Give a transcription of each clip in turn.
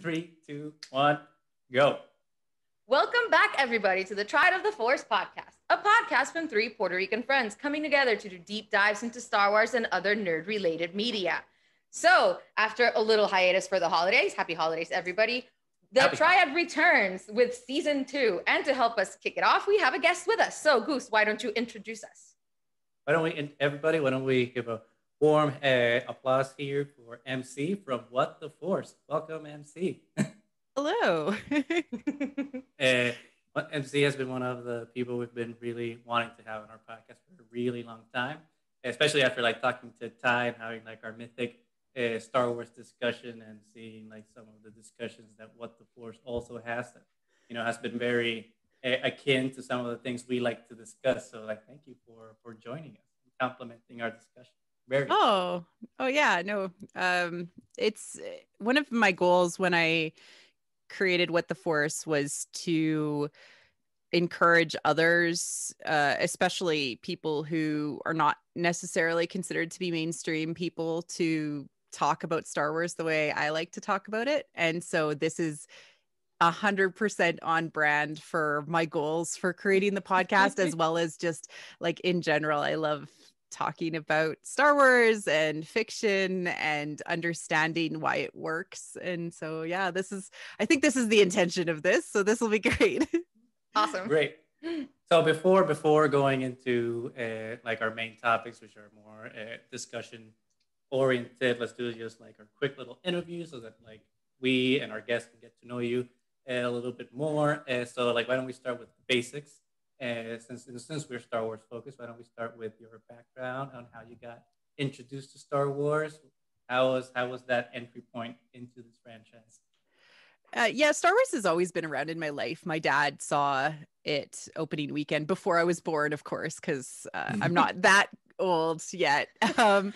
Three, two, one, go. Welcome back, everybody, to the Triad of the Force podcast, a podcast from three Puerto Rican friends coming together to do deep dives into Star Wars and other nerd-related media. So, after a little hiatus for the holidays, happy holidays, everybody, the Triad returns with season 2. And to help us kick it off, we have a guest with us. So, Goose, why don't you introduce us? Why don't we give a warm applause here for MC from What the Force. Welcome, MC. Hello. MC has been one of the people we've been really wanting to have on our podcast for a really long time, especially after talking to Ty and having our mythic Star Wars discussion and seeing some of the discussions that What the Force also has that has been very akin to some of the things we like to discuss. So thank you for joining us and complimenting our discussion. Yeah, no. It's one of my goals when I created What the Force was to encourage others, especially people who are not necessarily considered to be mainstream people, to talk about Star Wars the way I like to talk about it. And so this is 100% on brand for my goals for creating the podcast, as well as just in general. I love talking about Star Wars and fiction and understanding why it works. And so, yeah, I think this is the intention of this. So this will be great. Awesome. Great. So before going into our main topics, which are more discussion oriented, let's do just our quick little interview so that we and our guests can get to know you a little bit more. So why don't we start with the basics? Since we're Star Wars focused, why don't we start with your background on how you got introduced to Star Wars? How was that entry point into this franchise? Star Wars has always been around in my life. My dad saw it opening weekend before I was born, of course, because I'm not that old yet, and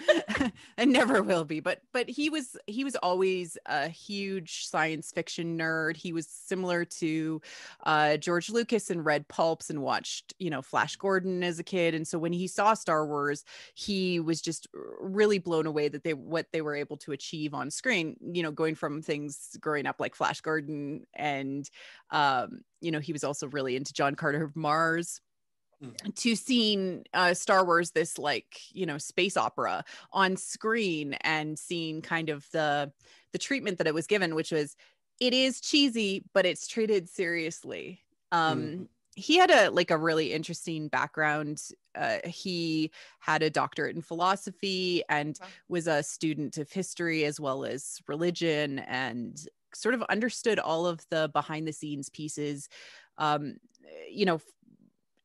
never will be. But he was always a huge science fiction nerd. He was similar to George Lucas and read pulps and watched Flash Gordon as a kid. And so when he saw Star Wars, he was just really blown away that what they were able to achieve on screen. Going from things growing up like Flash Gordon, and he was also really into John Carter of Mars, to seeing Star Wars, this space opera on screen, and seeing kind of the treatment that it was given, which was, it is cheesy, but it's treated seriously. He had a really interesting background. He had a doctorate in philosophy and was a student of history as well as religion, and sort of understood all of the behind the scenes pieces,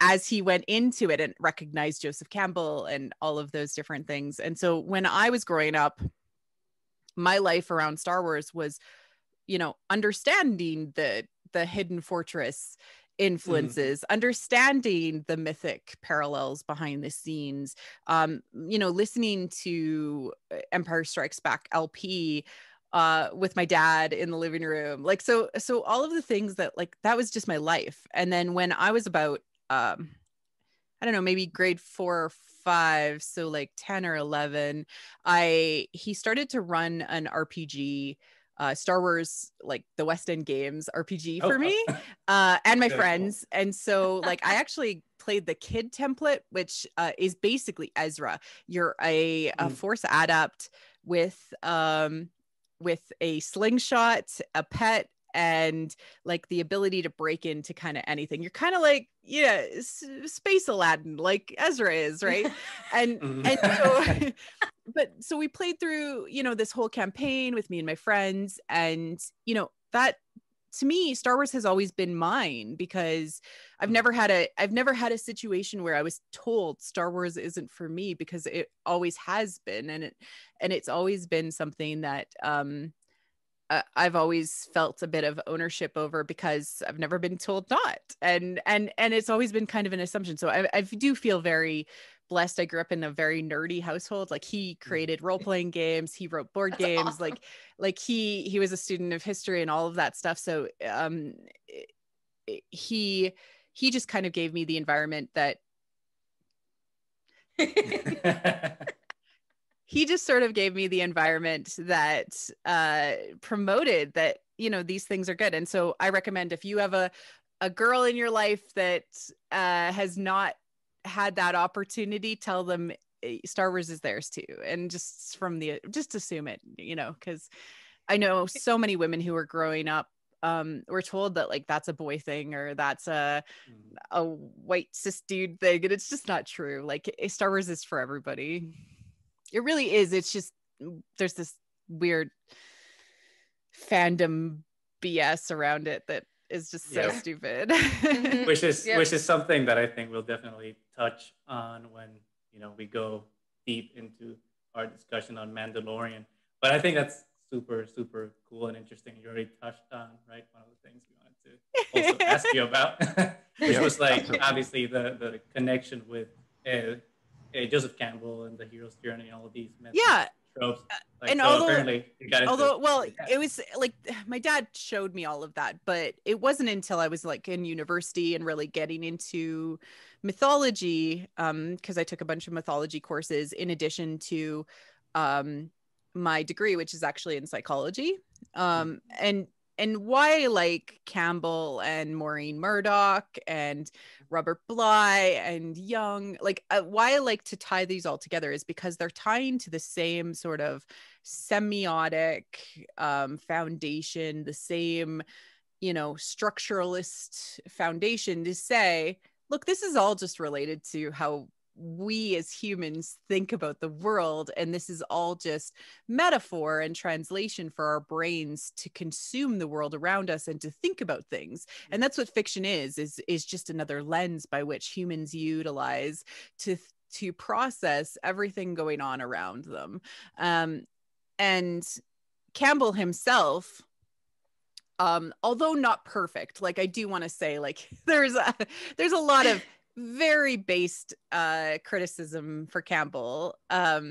as he went into it, and recognized Joseph Campbell and all of those different things. And so when I was growing up, my life around Star Wars was, understanding the Hidden Fortress influences, understanding the mythic parallels behind the scenes, listening to Empire Strikes Back LP with my dad in the living room. So all of the things that that was just my life. And then when I was about I don't know, maybe grade 4 or 5, so 10 or 11, he started to run an RPG, Star Wars, the West End Games RPG for me, and my friends. And so I actually played the kid template, which is basically Ezra. You're a Force adept with a slingshot, a pet, and the ability to break into kind of anything. You're kind of space Aladdin, like Ezra is, right? And so we played through this whole campaign with me and my friends, and that, to me, Star Wars has always been mine, because I've never had a situation where I was told Star Wars isn't for me, because it always has been, and it's always been something that I've always felt a bit of ownership over, because I've never been told not, and it's always been kind of an assumption. So I do feel very blessed. I grew up in a very nerdy household. He created role-playing games, he wrote board games, awesome. He was a student of history and all of that stuff. So he just kind of gave me the environment that he just sort of gave me the environment that promoted that, you know, these things are good. And so I recommend, if you have a girl in your life that has not had that opportunity, tell them Star Wars is theirs too. And just assume it, you know, because I know so many women who are growing up were told that like that's a boy thing, or that's a white cis dude thing, and it's just not true. Like Star Wars is for everybody. It really is. It's just there's this weird fandom BS around it that is just so stupid. which is something that I think we'll definitely touch on when, you know, we go deep into our discussion on Mandalorian. But I think that's super, super cool and interesting. You already touched on, right, one of the things we wanted to also ask you about, which was like obviously the connection with Joseph Campbell and the hero's journey and all of these myths and tropes. Like, and so apparently you got into it was like my dad showed me all of that, but it wasn't until I was like in university and really getting into mythology, because I took a bunch of mythology courses in addition to my degree, which is actually in psychology, and why like Campbell and Maureen Murdoch and Robert Bly and Young, like why I like to tie these all together is because they're tying to the same sort of semiotic foundation, the same, you know, structuralist foundation to say, look, this is all just related to how we as humans think about the world, and this is all just metaphor and translation for our brains to consume the world around us and to think about things. And that's what fiction is just another lens by which humans utilize to process everything going on around them. And Campbell himself, although not perfect, like I do want to say, like there's a lot of very based criticism for Campbell. I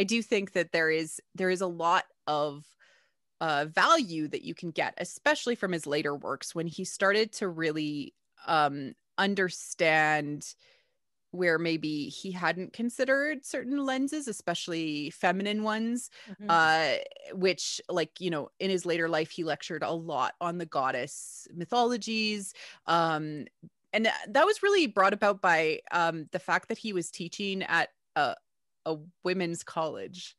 do think that there is a lot of value that you can get, especially from his later works, when he started to really understand where maybe he hadn't considered certain lenses, especially feminine ones, which, like, you know, in his later life, he lectured a lot on the goddess mythologies. And that was really brought about by the fact that he was teaching at a women's college.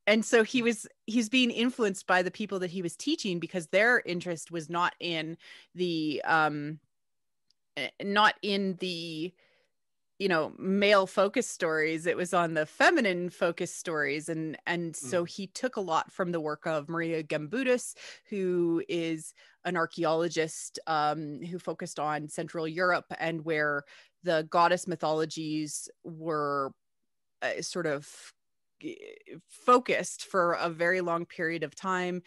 And so he's being influenced by the people that he was teaching, because their interest was not in the you know, male focused stories. It was on the feminine focused stories. And so he took a lot from the work of Maria Gambudis, who is an archaeologist who focused on Central Europe, and where the goddess mythologies were sort of focused for a very long period of time.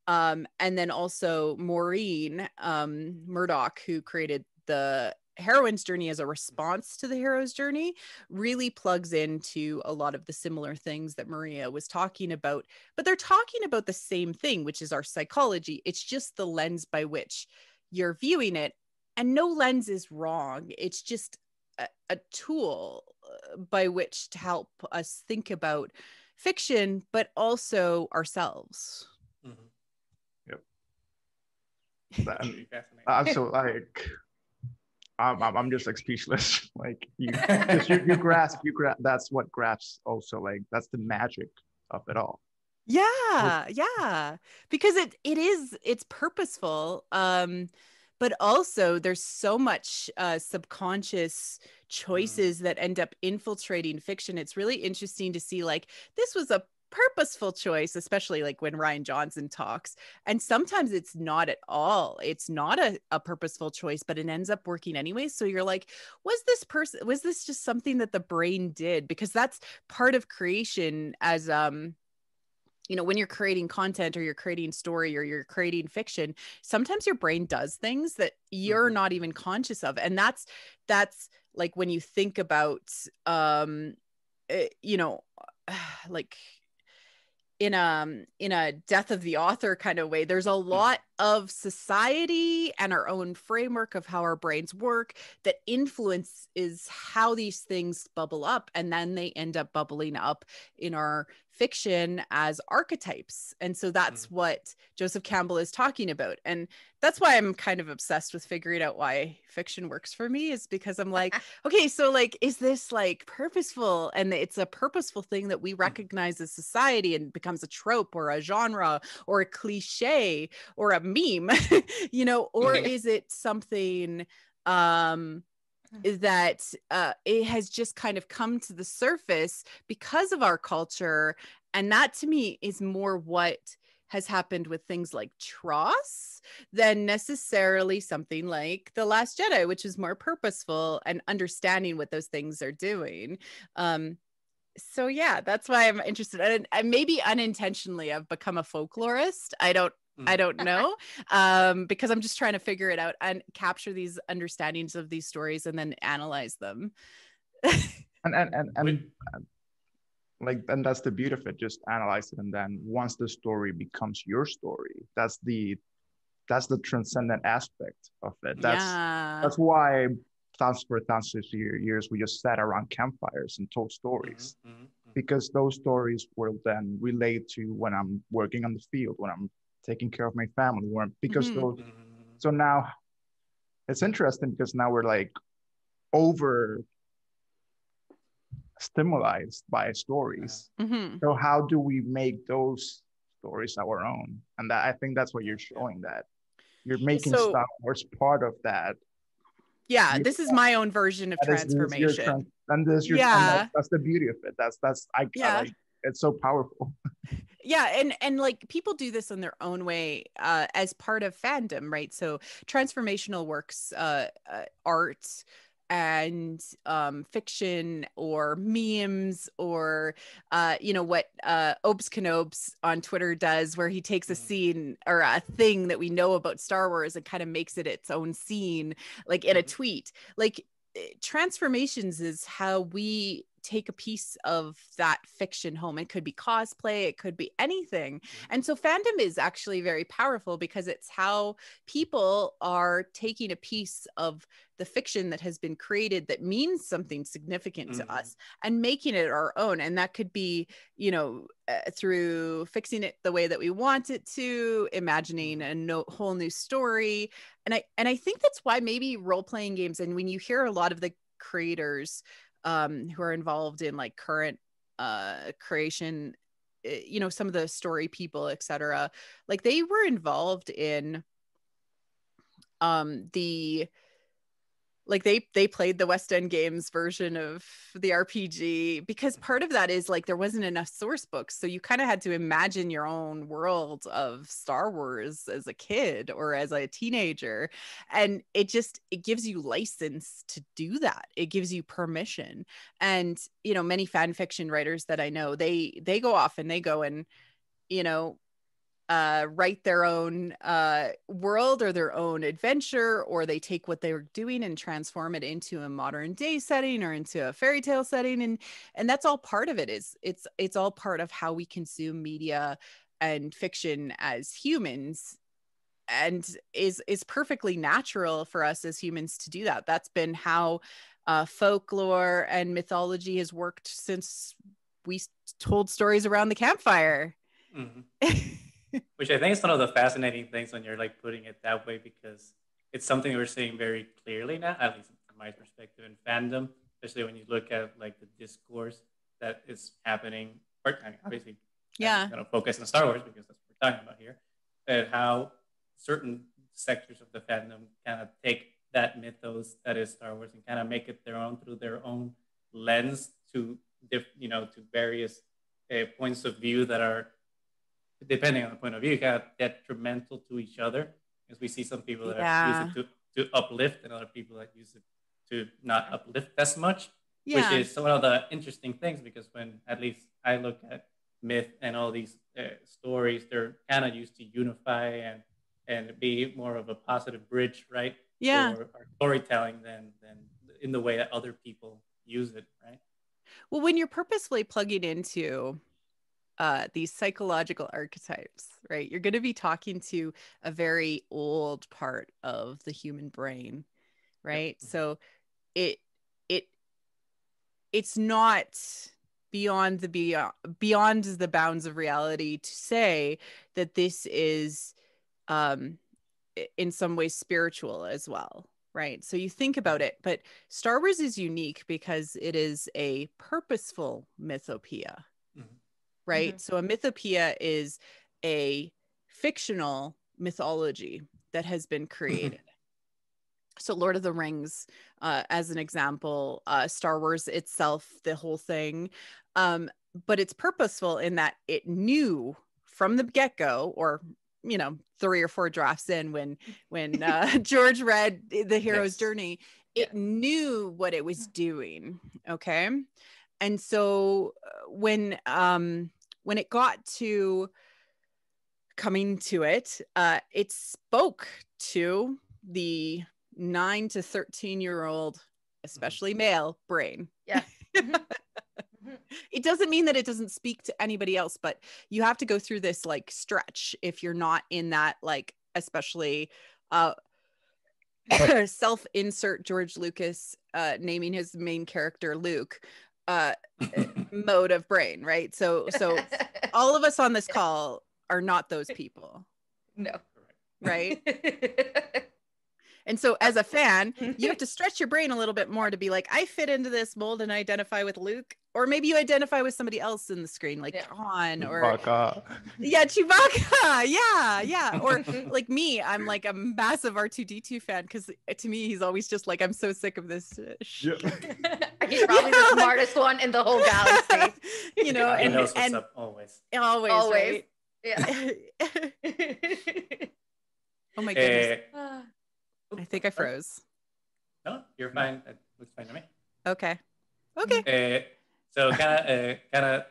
And then also Maureen Murdoch, who created the heroine's journey as a response to the hero's journey, really plugs into a lot of the similar things that Maria was talking about. But they're talking about the same thing, which is our psychology. It's just the lens by which you're viewing it, and no lens is wrong. It's just a tool by which to help us think about fiction, but also ourselves. Yep. I'm so like, I'm just like speechless. Like you grasp. That's what grasps also, like that's the magic of it all. Yeah, because it's purposeful, but also there's so much subconscious choices that end up infiltrating fiction. It's really interesting to see, like, this was a purposeful choice, especially like when Rian Johnson talks, and sometimes it's not at all. It's not a purposeful choice, but it ends up working anyway. So you're like, was this just something that the brain did? Because that's part of creation, as you know, when you're creating content or you're creating story or you're creating fiction, sometimes your brain does things that you're not even conscious of. And that's like when you think about you know, like in a death of the author kind of way, there's a lot of society and our own framework of how our brains work that influences how these things bubble up, and then they end up bubbling up in our fiction as archetypes. And so that's what Joseph Campbell is talking about. And that's why I'm kind of obsessed with figuring out why fiction works for me, is because I'm like, okay, so like, is this like purposeful? And it's a purposeful thing that we recognize as society and becomes a trope or a genre or a cliche or a meme, you know, or is it something that it has just kind of come to the surface because of our culture? And that to me is more what has happened with things like Tross than necessarily something like The Last Jedi, which is more purposeful and understanding what those things are doing. So yeah, that's why I'm interested. And maybe unintentionally I've become a folklorist. I don't know, because I'm just trying to figure it out and capture these understandings of these stories and then analyze them. and like, and that's the beauty of it. Just analyze it, and then once the story becomes your story, that's the transcendent aspect of it. That's why for thousands of years we just sat around campfires and told stories, because those stories will then relate to when I'm working on the field, when I'm taking care of my family, so now it's interesting because now we're like over stimulated by stories. So how do we make those stories our own? And that, I think that's what you're showing, that you're making Star Wars part of that. Yeah, this is my own version of transformation. And that's the beauty of it. I like, it's so powerful. Yeah, and like people do this in their own way as part of fandom, right? So transformational works, art and fiction or memes or you know what Obes Canobes on Twitter does, where he takes a scene or a thing that we know about Star Wars and kind of makes it its own scene, like in a tweet. Like transformations is how we take a piece of that fiction home. It could be cosplay, it could be anything. And so fandom is actually very powerful because it's how people are taking a piece of the fiction that has been created that means something significant to us and making it our own. And that could be, you know, through fixing it the way that we want it to, imagining a whole new story. And I think that's why maybe role-playing games, and when you hear a lot of the creators who are involved in like current creation, you know, some of the story people, etc., like they were involved in they played the West End Games version of the RPG, because part of that is like there wasn't enough source books, so you kind of had to imagine your own world of Star Wars as a kid or as a teenager, and it gives you license to do that. It gives you permission. And you know, many fan fiction writers that I know, they go off and they go and, you know, write their own world or their own adventure, or they take what they were doing and transform it into a modern day setting or into a fairy tale setting, and that's all part of it. It's all part of how we consume media and fiction as humans, and is perfectly natural for us as humans to do that. That's been how folklore and mythology has worked since we told stories around the campfire. Which I think is one of the fascinating things when you're like putting it that way, because it's something we're seeing very clearly now, at least from my perspective, in fandom, especially when you look at like the discourse that is happening. Or, I mean, obviously, I'm going to focus on Star Wars because that's what we're talking about here, and how certain sectors of the fandom kind of take that mythos that is Star Wars and kind of make it their own through their own lens to various points of view that are, depending on the point of view, kind of detrimental to each other. Because we see some people that use it to uplift, and other people that use it to not uplift as much. Which is one of the interesting things, because when at least I look at myth and all these stories, they're kind of used to unify and be more of a positive bridge, right? For our storytelling than in the way that other people use it, right? Well, when you're purposefully plugging into these psychological archetypes, right? You're going to be talking to a very old part of the human brain, right? Yep. So it's not beyond the bounds of reality to say that this is in some ways spiritual as well, right? So you think about it, but Star Wars is unique because it is a purposeful mythopoeia, right? So a mythopoeia is a fictional mythology that has been created. So Lord of the Rings, as an example, Star Wars itself, the whole thing. But it's purposeful in that it knew from the get-go, or 3 or 4 drafts in, when George read the hero's journey, it knew what it was doing. Okay. And so when it got to coming to it, it spoke to the 9 to 13-year-old, especially male brain. Yeah. It doesn't mean that it doesn't speak to anybody else, but you have to go through this like stretch if you're not in that, like, especially self-insert George Lucas naming his main character Luke mode of brain, right? So all of us on this call are not those people. No. Right? And so as a fan, you have to stretch your brain a little bit more to be like, I fit into this mold and identify with Luke. Or maybe you identify with somebody else in the screen, like Han or Chewbacca. Yeah, Chewbacca. Yeah. Or like me, I'm like a massive R2D2 fan because to me, he's always just like, I'm so sick of this shit. He's probably the smartest one in the whole galaxy. He knows what's up always. Always. Right? Yeah. Oh my goodness. I think I froze. No, you're fine. That looks fine to me. Okay. So kind of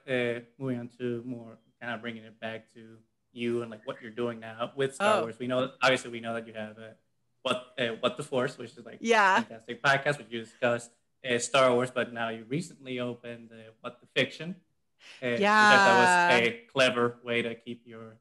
moving on to more, kind of bringing it back to you and like what you're doing now with Star Wars. We know that you have What the Force, which is like a fantastic podcast, which you discuss Star Wars, but now you recently opened What the Fiction. Which I thought was a clever way to keep your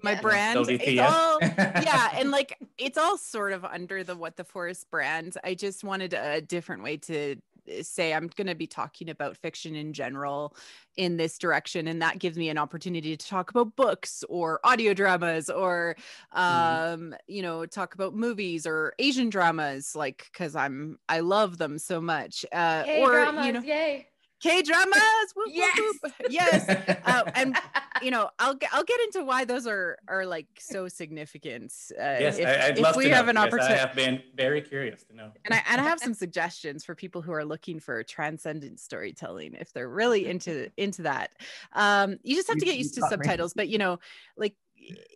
my brand. It's all, and like it's all sort of under the What the Force brand. I just wanted a different way to say I'm going to be talking about fiction in general in this direction, and that gives me an opportunity to talk about books or audio dramas or talk about movies or Asian dramas, like because I love them so much. K-dramas, yay. K-dramas, whoop, yes, whoop, whoop. Yes, and I'll get into why those are like so significant. Yes, I'd love to know, have an opportunity. I have been very curious to know, and I have some suggestions for people who are looking for transcendent storytelling if they're really into that. You just have to get used to subtitles, but like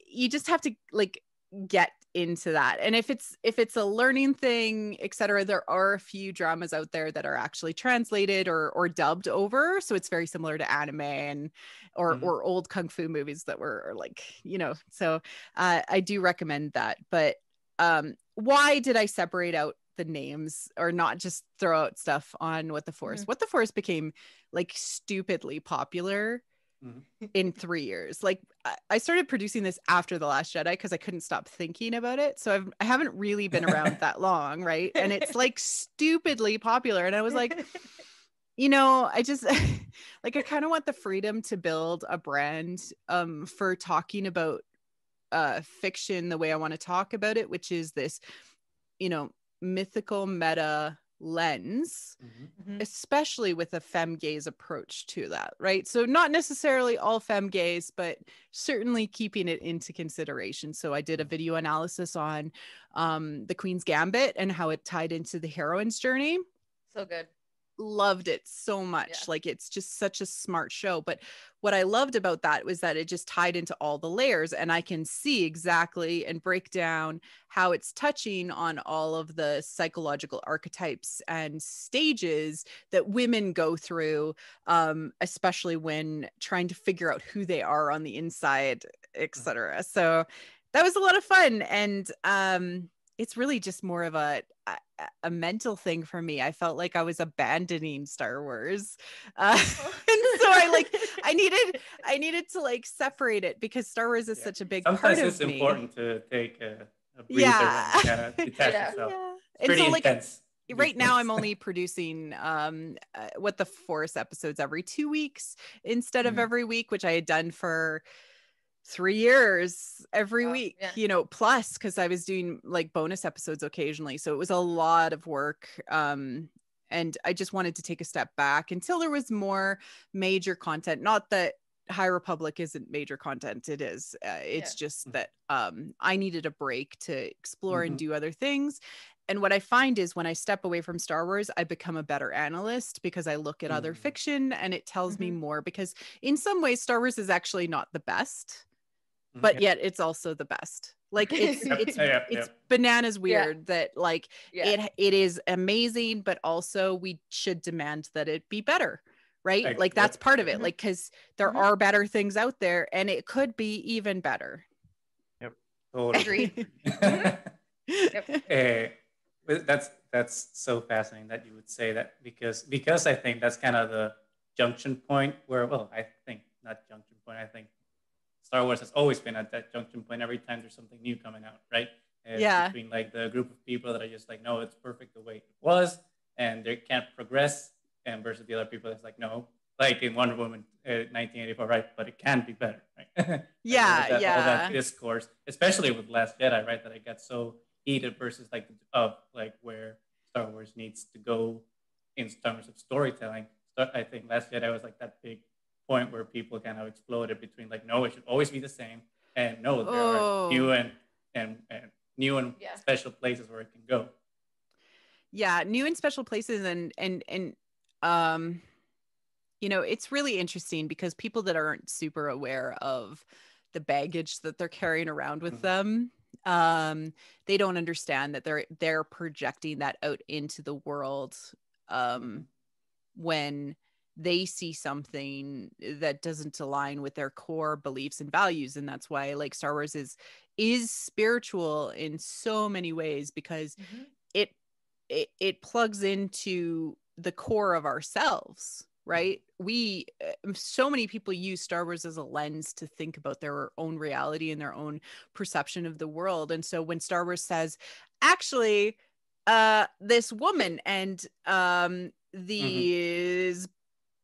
you just have to like get into that. And if it's a learning thing, etc., there are a few dramas out there that are actually translated or dubbed over, so it's very similar to anime and or old kung fu movies that were like, so I do recommend that. But why did I separate out the names or not just throw out stuff on What the Force? What the Force became like stupidly popular in 3 years. Like I started producing this after The Last Jedi because I couldn't stop thinking about it. So I haven't really been around that long, right? And it's like stupidly popular. And I was like, I just like I kind of want the freedom to build a brand for talking about fiction the way I want to talk about it, which is this, mythical meta lens, especially with a femme gaze approach to that, right? So not necessarily all femme gaze, but certainly keeping it into consideration. So I did a video analysis on the Queen's Gambit and how it tied into the heroine's journey. So good. Loved it so much. Like it's just such a smart show. But what I loved about that was that it just tied into all the layers, and I can see exactly and break down how it's touching on all of the psychological archetypes and stages that women go through, especially when trying to figure out who they are on the inside, etc. So that was a lot of fun. And it's really just more of a mental thing for me. I felt like I was abandoning Star Wars. And I needed to like separate it because Star Wars is such a big Sometimes part of me. Sometimes it's important to take a breather and kind of detach yourself. It's pretty intense. Right now I'm only producing what the Force episodes every 2 weeks instead of every week, which I had done for 3 years every week, plus because I was doing like bonus episodes occasionally, so it was a lot of work, and I just wanted to take a step back until there was more major content. Not that High Republic isn't major content, it is, it's just that I needed a break to explore and do other things. And what I find is when I step away from Star Wars, I become a better analyst because I look at other fiction and it tells me more, because in some ways Star Wars is actually not the best, but yet it's also the best. Like it's bananas weird that like it is amazing, but also we should demand that it be better, right? Like that's part of it, like because there are better things out there and it could be even better. Totally. But that's so fascinating that you would say that, because I think that's kind of the junction point where, well, I think not junction point, I think Star Wars has always been at that junction point every time there's something new coming out, right? Between like the group of people that are just like, no, it's perfect the way it was and they can't progress, and versus the other people that's like, no, like in Wonder Woman 1984, right? But it can be better, right? All that discourse, especially with Last Jedi, right? That it got so heated versus like where Star Wars needs to go in terms of storytelling. So I think Last Jedi was like that big point where people kind of exploded between like, no, it should always be the same, and no, there are new and special places where it can go. Yeah, new and special places, and it's really interesting because people that aren't super aware of the baggage that they're carrying around with them, they don't understand that they're projecting that out into the world when they see something that doesn't align with their core beliefs and values. And that's why like Star Wars is spiritual in so many ways, because it plugs into the core of ourselves, right? So many people use Star Wars as a lens to think about their own reality and their own perception of the world. And so when Star Wars says, actually, this woman and these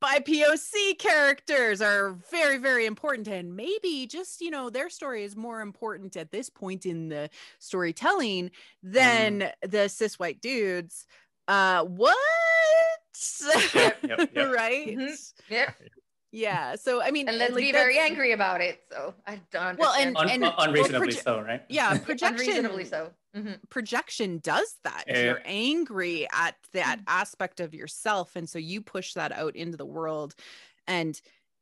BIPOC characters are very, very important, and maybe just, their story is more important at this point in the storytelling than the cis white dudes. What? Right? Yeah. So I mean, and let's be very angry about it. So I don't understand. Well, unreasonably so, right? Yeah, projection. Unreasonably so. Projection does that. You're angry at that aspect of yourself, and so you push that out into the world, and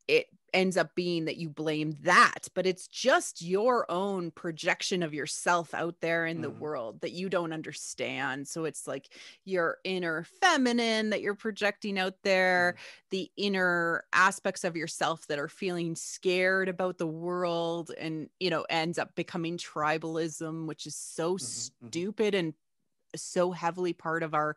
it ends up being that you blame that, but it's just your own projection of yourself out there in the world that you don't understand. So it's like your inner feminine that you're projecting out there, the inner aspects of yourself that are feeling scared about the world, and ends up becoming tribalism, which is so stupid and so heavily part of our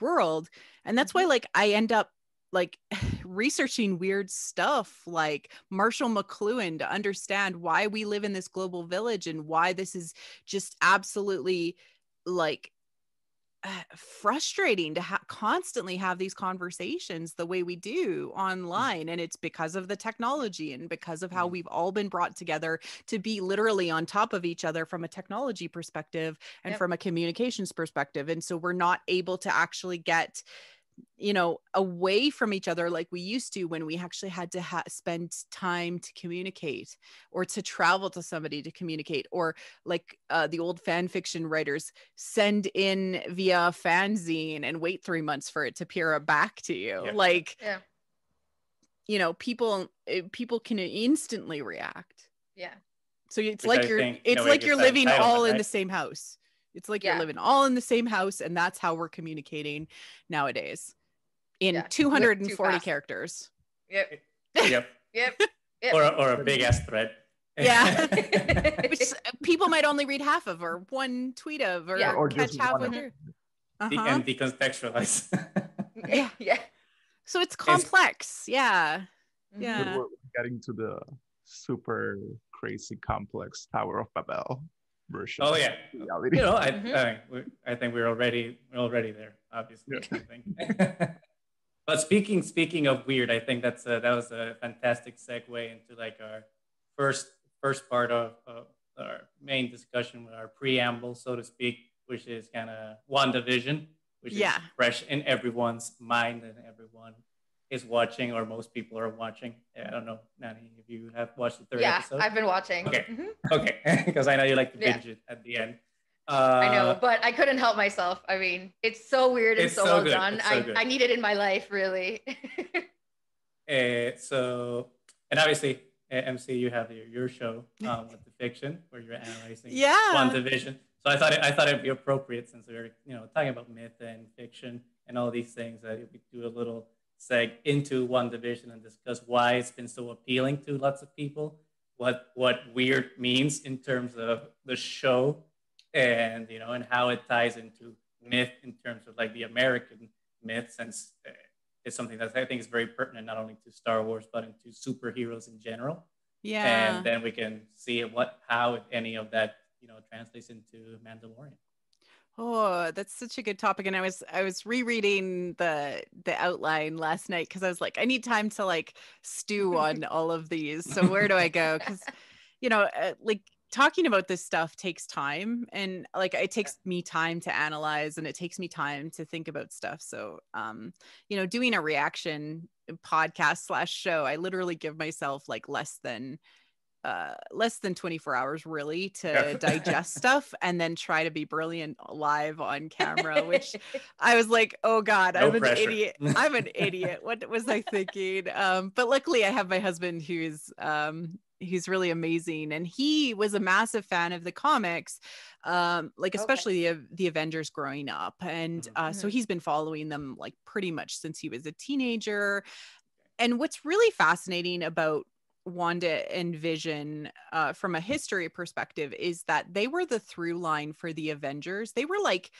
world. And that's why like I end up like researching weird stuff like Marshall McLuhan to understand why we live in this global village and why this is just absolutely like frustrating to constantly have these conversations the way we do online. And it's because of the technology and because of how we've all been brought together to be literally on top of each other from a technology perspective and from a communications perspective. And so we're not able to actually get away from each other like we used to when we actually had to spend time to communicate, or to travel to somebody to communicate, or like the old fan fiction writers send in via fanzine and wait 3 months for it to appear back to you. People can instantly react. So it's like you're living all in the same house. It's like you're living all in the same house, and that's how we're communicating nowadays in 240 characters. Yep. Or a big ass thread. Which people might only read half of, or one tweet of, or catch halfway through. And decontextualize. So it's complex. Yeah. We're getting to the super crazy complex Tower of Babel version. Oh yeah, reality. you know, I think we're already there. Obviously, Yeah. I think. But speaking of weird, I think that was a fantastic segue into like our first part of our main discussion with our preamble, so to speak, which is kind of WandaVision, which is Yeah. fresh in everyone's mind and everyone is watching, or most people are watching. I don't know, Nani, if you have watched the third episode. I've been watching. Okay, okay, because I know you like to binge it at the end. I know, but I couldn't help myself. I mean, it's so weird and so well good. done. I need it in my life, really. So, and obviously, MC, you have your show with the fiction where you're analyzing WandaVision. So I thought it'd be appropriate, since we're talking about myth and fiction and all these things, that we do a little seg into WandaVision and discuss why it's been so appealing to lots of people, what weird means in terms of the show, and and how it ties into myth in terms of like the American myth, since it's something that I think is very pertinent not only to Star Wars but into superheroes in general. Yeah. And then we can see how if any of that translates into Mandalorian. Oh, that's such a good topic. And I was rereading the outline last night, because I was like, I need time to like stew on all of these. So where do I go? Because like talking about this stuff takes time, and like it takes me time to analyze, and it takes me time to think about stuff. So doing a reaction podcast / show, I literally give myself like less than 24 hours really to digest stuff, and then try to be brilliant live on camera, which I was like, oh God, I'm an idiot. I'm an idiot. What was I thinking? But luckily I have my husband who's really amazing, and he was a massive fan of the comics, especially the Avengers growing up, and so he's been following them like pretty much since he was a teenager. And what's really fascinating about Wanda and Vision from a history perspective is that they were the through line for the Avengers. They were like,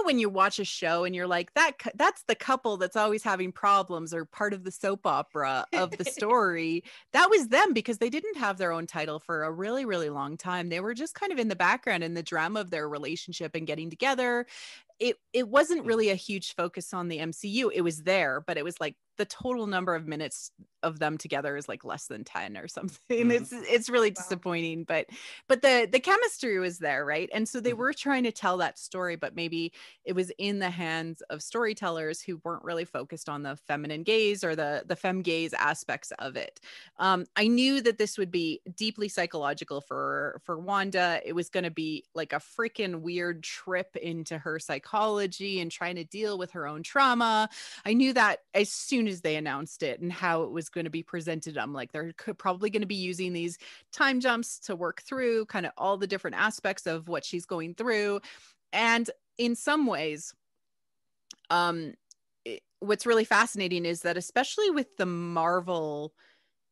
when you watch a show and you're like, that's the couple that's always having problems, or part of the soap opera of the story. That was them, because they didn't have their own title for a really, really long time. They were just kind of in the background in the drama of their relationship and getting together. It wasn't really a huge focus on the MCU. It was there, but it was like the total number of minutes of them together is like less than 10 or something. It's really disappointing, but the chemistry was there, right? And so they were trying to tell that story, but maybe it was in the hands of storytellers who weren't really focused on the feminine gaze or the femme gaze aspects of it. I knew that this would be deeply psychological for Wanda. It was going to be like a freaking weird trip into her psychology and trying to deal with her own trauma. I knew that as soon as they announced it and how it was going to be presented. I'm like, they're probably going to be using these time jumps to work through kind of all the different aspects of what she's going through. And in some ways, what's really fascinating is that, especially with the Marvel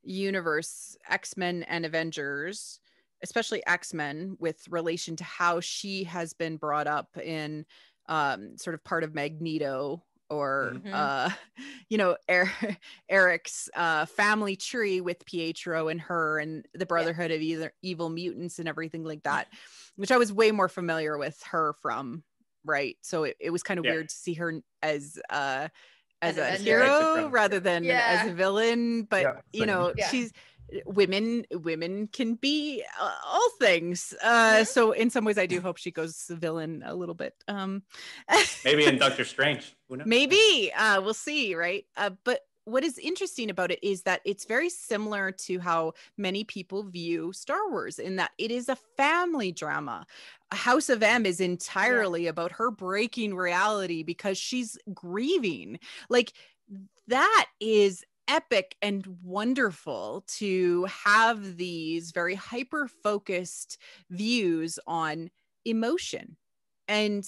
universe, X-Men and Avengers, especially X-Men, with relation to how she has been brought up in sort of part of Magneto, or Eric's family tree with Pietro and her and the Brotherhood of Evil Mutants and everything like that, which I was way more familiar with her from, right? So it was kind of weird to see her as a hero rather than as a villain, but she's women can be all things, so in some ways I do hope she goes villain a little bit, maybe in Doctor Strange, maybe we'll see, right? But what is interesting about it is that it's very similar to how many people view Star Wars, in that it is a family drama. House of M is entirely about her breaking reality because she's grieving. Like, that is epic and wonderful to have these very hyper-focused views on emotion, and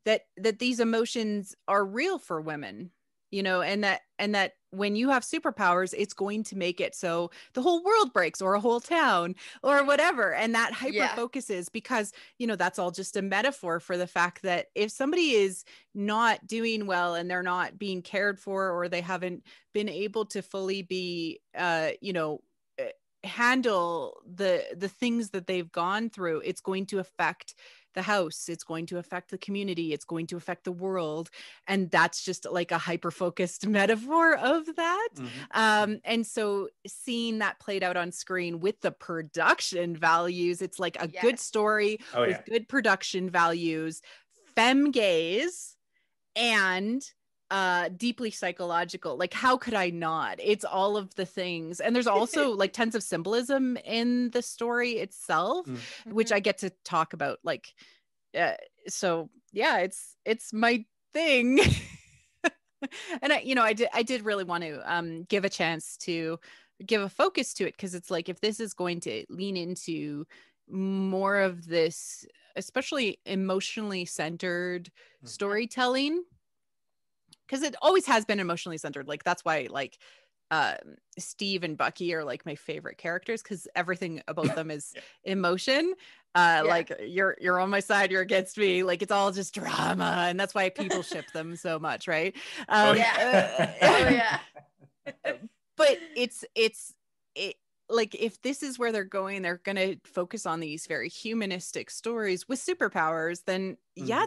that these emotions are real for women. you know, and that when you have superpowers, it's going to make it so the whole world breaks, or a whole town, or whatever. And that hyper focuses, because, you know, that's all just a metaphor for the fact that if somebody is not doing well and they're not being cared for, or they haven't been able to fully be, you know, handle the things that they've gone through, it's going to affect the house, it's going to affect the community, it's going to affect the world. And that's just like a hyper focused metaphor of that. And so seeing that played out on screen with the production values, it's like a good story with good production values, femme gaze, and deeply psychological. Like, how could I not? It's all of the things. And there's also like tons of symbolism in the story itself, which I get to talk about. Like, so yeah, it's my thing. And I did really want to give a chance to give a focus to it, because it's like, if this is going to lean into more of this, especially emotionally centered storytelling, because it always has been emotionally centered. Like, that's why, like, Steve and Bucky are like my favorite characters, because everything about them is emotion. Like, you're on my side, you're against me. Like, it's all just drama, and that's why people ship them so much, right? But it's like, if this is where they're going to focus on these very humanistic stories with superpowers, then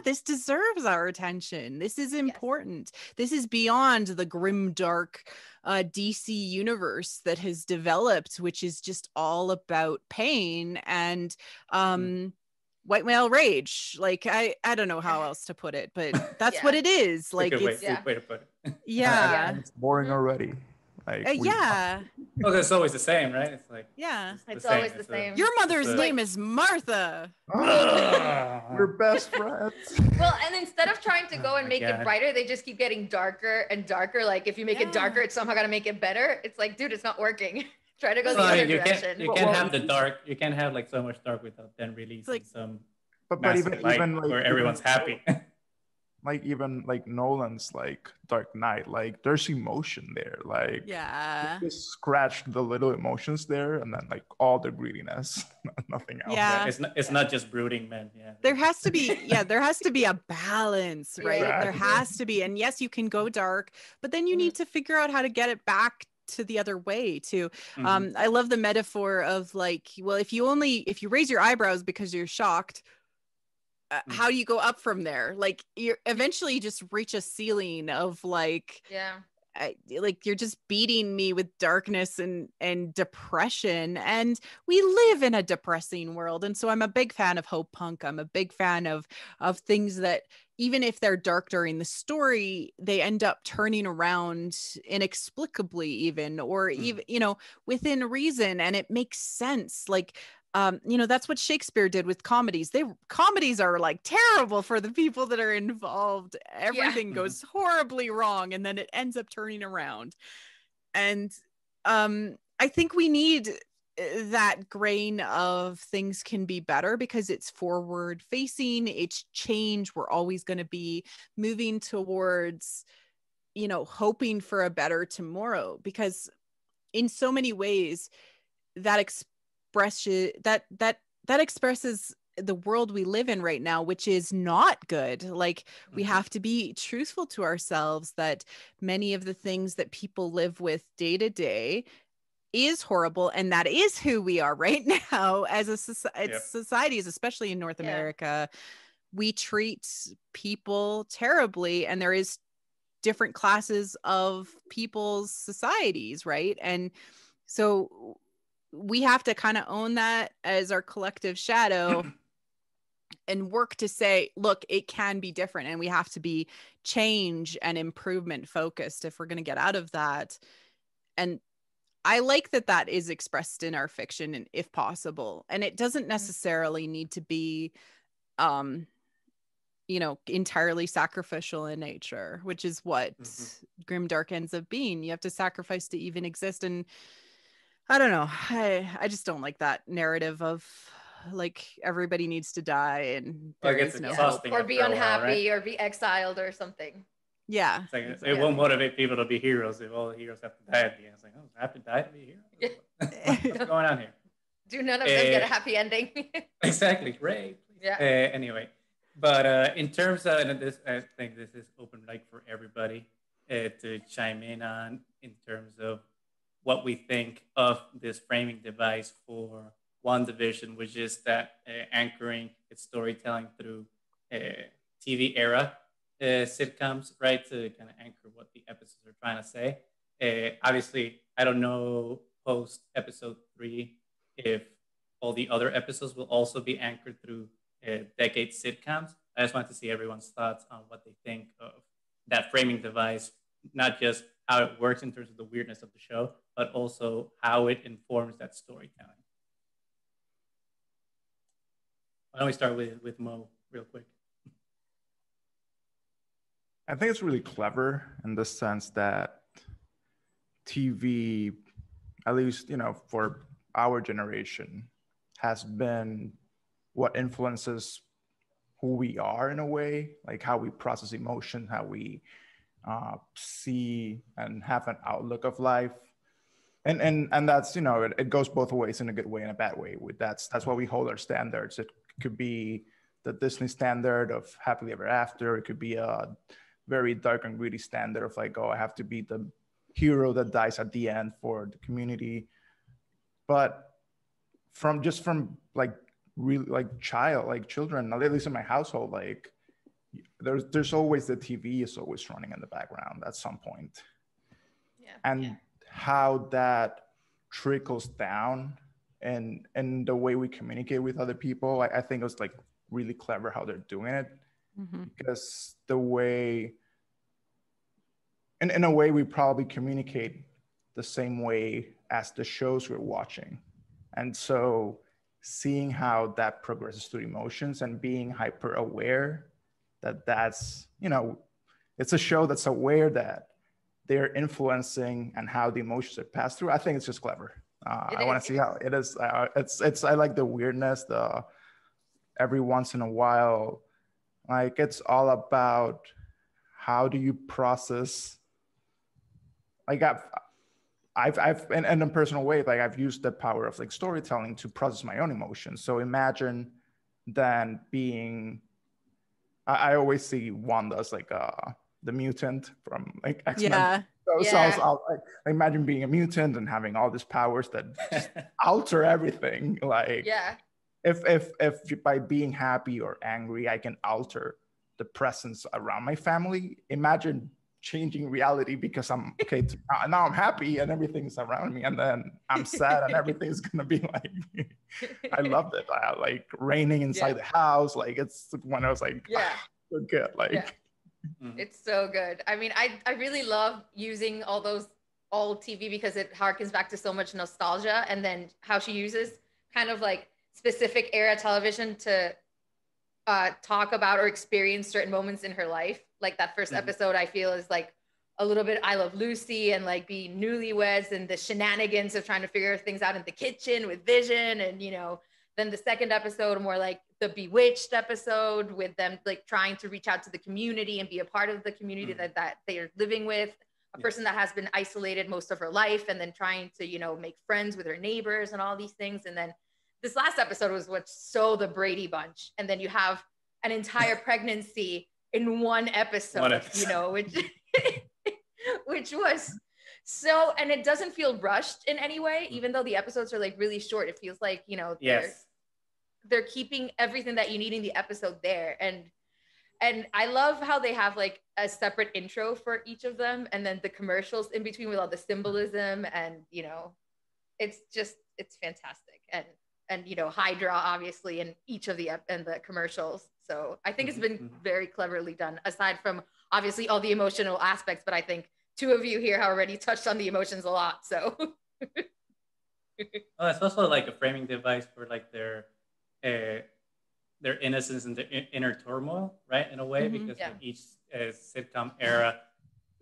this deserves our attention. This is important. This is beyond the grim, dark DC universe that has developed, which is just all about pain and white male rage. Like, I don't know how else to put it, but that's what it is. Like, good way to put it. It's boring already. Like, well, it's always the same, right? It's like, it's always the same. Your mother's name is Martha. We're best friends. Well, and instead of trying to go and make it brighter, they just keep getting darker and darker. Like, if you make it darker, it's somehow got to make it better. It's like, dude, it's not working. Try to go the other direction. You can't have the dark. You can't have like so much dark without then releasing like, some but even like, where everyone's happy. Like, even like Nolan's like Dark Knight, like, there's emotion there. Like, just scratch the little emotions there, and then like all the greediness, nothing else. Yeah, it's not just brooding men. There has to be there has to be a balance, right? There has to be. And yes, you can go dark, but then you need to figure out how to get it back to the other way too. I love the metaphor of like, well, if you raise your eyebrows because you're shocked, how do you go up from there? Like, you eventually just reach a ceiling of like, like, you're just beating me with darkness and depression, and we live in a depressing world. And so I'm a big fan of hope punk. I'm a big fan of things that, even if they're dark during the story, they end up turning around inexplicably, even, or even, you know, within reason, and it makes sense. Like, you know, that's what Shakespeare did with comedies. Comedies are like terrible for the people that are involved. Everything goes horribly wrong, and then it ends up turning around. And I think we need that grain of things can be better, because it's forward facing, it's change. We're always going to be moving towards, you know, hoping for a better tomorrow, because in so many ways that expresses the world we live in right now, which is not good. Like, we have to be truthful to ourselves that many of the things that people live with day to day is horrible, and that is who we are right now as a societies, especially in North America. We treat people terribly, and there is different classes of people's societies, right? And so we have to kind of own that as our collective shadow and work to say, look, it can be different, and we have to be change and improvement focused if we're going to get out of that. And I like that is expressed in our fiction, and if possible, and it doesn't necessarily need to be you know, entirely sacrificial in nature, which is what grimdark ends up being. You have to sacrifice to even exist. And I don't know. I just don't like that narrative of like everybody needs to die and there is no hope. Or be unhappy, or be exiled or something. Yeah. It's like it won't motivate people to be heroes if all the heroes have to die at the end. It's like, oh, I have to die to be a hero? Yeah. What's going on here? Do none of them get a happy ending? Exactly. Ray. Yeah. Anyway, but in terms of this, I think this is open like for everybody to chime in terms of what we think of this framing device for WandaVision, which is that anchoring its storytelling through TV era sitcoms, right? To kind of anchor what the episodes are trying to say. Obviously, I don't know post episode 3 if all the other episodes will also be anchored through decade sitcoms. I just want to see everyone's thoughts on what they think of that framing device, not just how it works in terms of the weirdness of the show, but also how it informs that storytelling. Why don't we start with Mo real quick? I think it's really clever in the sense that TV, at least, for our generation, has been what influences who we are in a way, like how we process emotion, how we see and have an outlook of life. And that's, it goes both ways, in a good way and a bad way. That's why we hold our standards. It could be the Disney standard of happily ever after. It could be a very dark and gritty standard of like, oh, I have to be the hero that dies at the end for the community. But from like really like children, at least in my household, like there's always the TV is always running in the background at some point. Yeah. And how that trickles down and the way we communicate with other people, I think it was like really clever how they're doing it. Mm-hmm. Because the way, in a way, we probably communicate the same way as the shows we're watching. And so seeing how that progresses through emotions and being hyper aware that's, it's a show that's aware that they're influencing and how the emotions are passed through. I think it's just clever. I want to see how it is. I like the weirdness, the every once in a while, like it's all about how do you process. Like I've in a personal way, like I've used the power of like storytelling to process my own emotions. So imagine then being, I always see Wanda as like the mutant from like X-Men. Yeah. So I'll like, imagine being a mutant and having all these powers that just alter everything. Like, if by being happy or angry, I can alter the presence around my family. Imagine changing reality because I'm okay. Now I'm happy and everything's around me, and then I'm sad and everything's gonna be like. I loved it. Like raining inside the house. Like it's when I was like, so good. Like. It's so good. I mean, I really love using all those old TV because it harkens back to so much nostalgia, and then how she uses kind of like specific era television to talk about or experience certain moments in her life. Like that first episode, I feel is like a little bit I Love Lucy and like being newlyweds and the shenanigans of trying to figure things out in the kitchen with Vision, and then the second episode more like the Bewitched episode with them like trying to reach out to the community and be a part of the community that they are living with, a person that has been isolated most of her life, and then trying to make friends with her neighbors and all these things. And then this last episode was what's so the Brady Bunch, and then you have an entire pregnancy in one episode. Which was so, and it doesn't feel rushed in any way, even though the episodes are like really short. It feels like they're keeping everything that you need in the episode there. And I love how they have like a separate intro for each of them, and then the commercials in between with all the symbolism, and it's fantastic. And Hydra obviously in each of the commercials. So I think it's been very cleverly done, aside from obviously all the emotional aspects, but I think two of you here have already touched on the emotions a lot. So it's also like a framing device for like their innocence and their inner turmoil, right? In a way, because like each sitcom era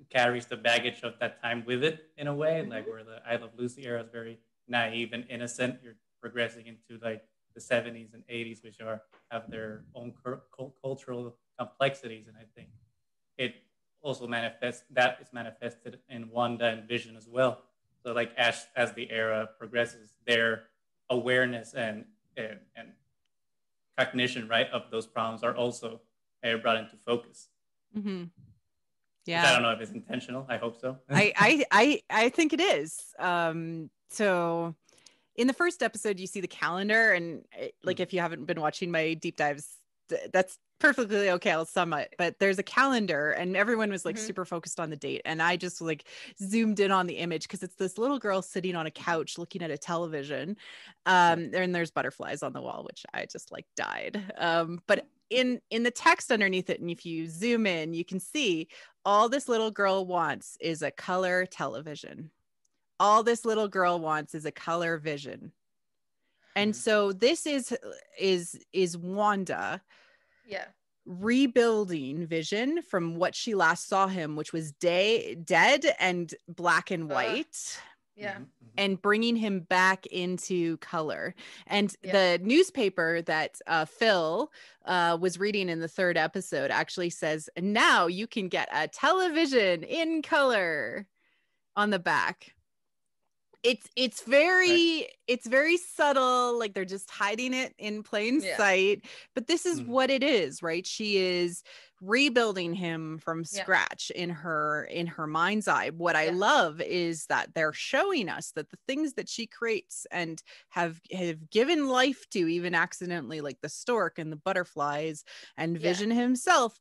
carries the baggage of that time with it in a way. Like where the I Love Lucy era is very naive and innocent. You're progressing into like the 70s and 80s, which have their own cultural complexities. And I think it also manifested in Wanda and Vision as well. So like as the era progresses, their awareness and cognition, right, of those problems are also brought into focus. Mm-hmm. Yeah, which I don't know if it's intentional. I hope so. I think it is. So in the first episode, you see the calendar, and like if you haven't been watching my deep dives, that's perfectly okay. I'll sum it. But there's a calendar, and everyone was like super focused on the date, and I just like zoomed in on the image because it's this little girl sitting on a couch looking at a television, and there's butterflies on the wall, which I just like died. But in the text underneath it, and if you zoom in, you can see all this little girl wants is a color television. All this little girl wants is a color vision. And so this is Wanda rebuilding Vision from what she last saw him, which was dead and black and white. And bringing him back into color. And the newspaper that Phil was reading in the third episode actually says, now you can get a television in color on the back. It's very subtle, like they're just hiding it in plain sight, but this is what it is, right? She is rebuilding him from scratch in her mind's eye. What I love is that they're showing us that the things that she creates and have given life to, even accidentally, like the stork and the butterflies and Vision himself,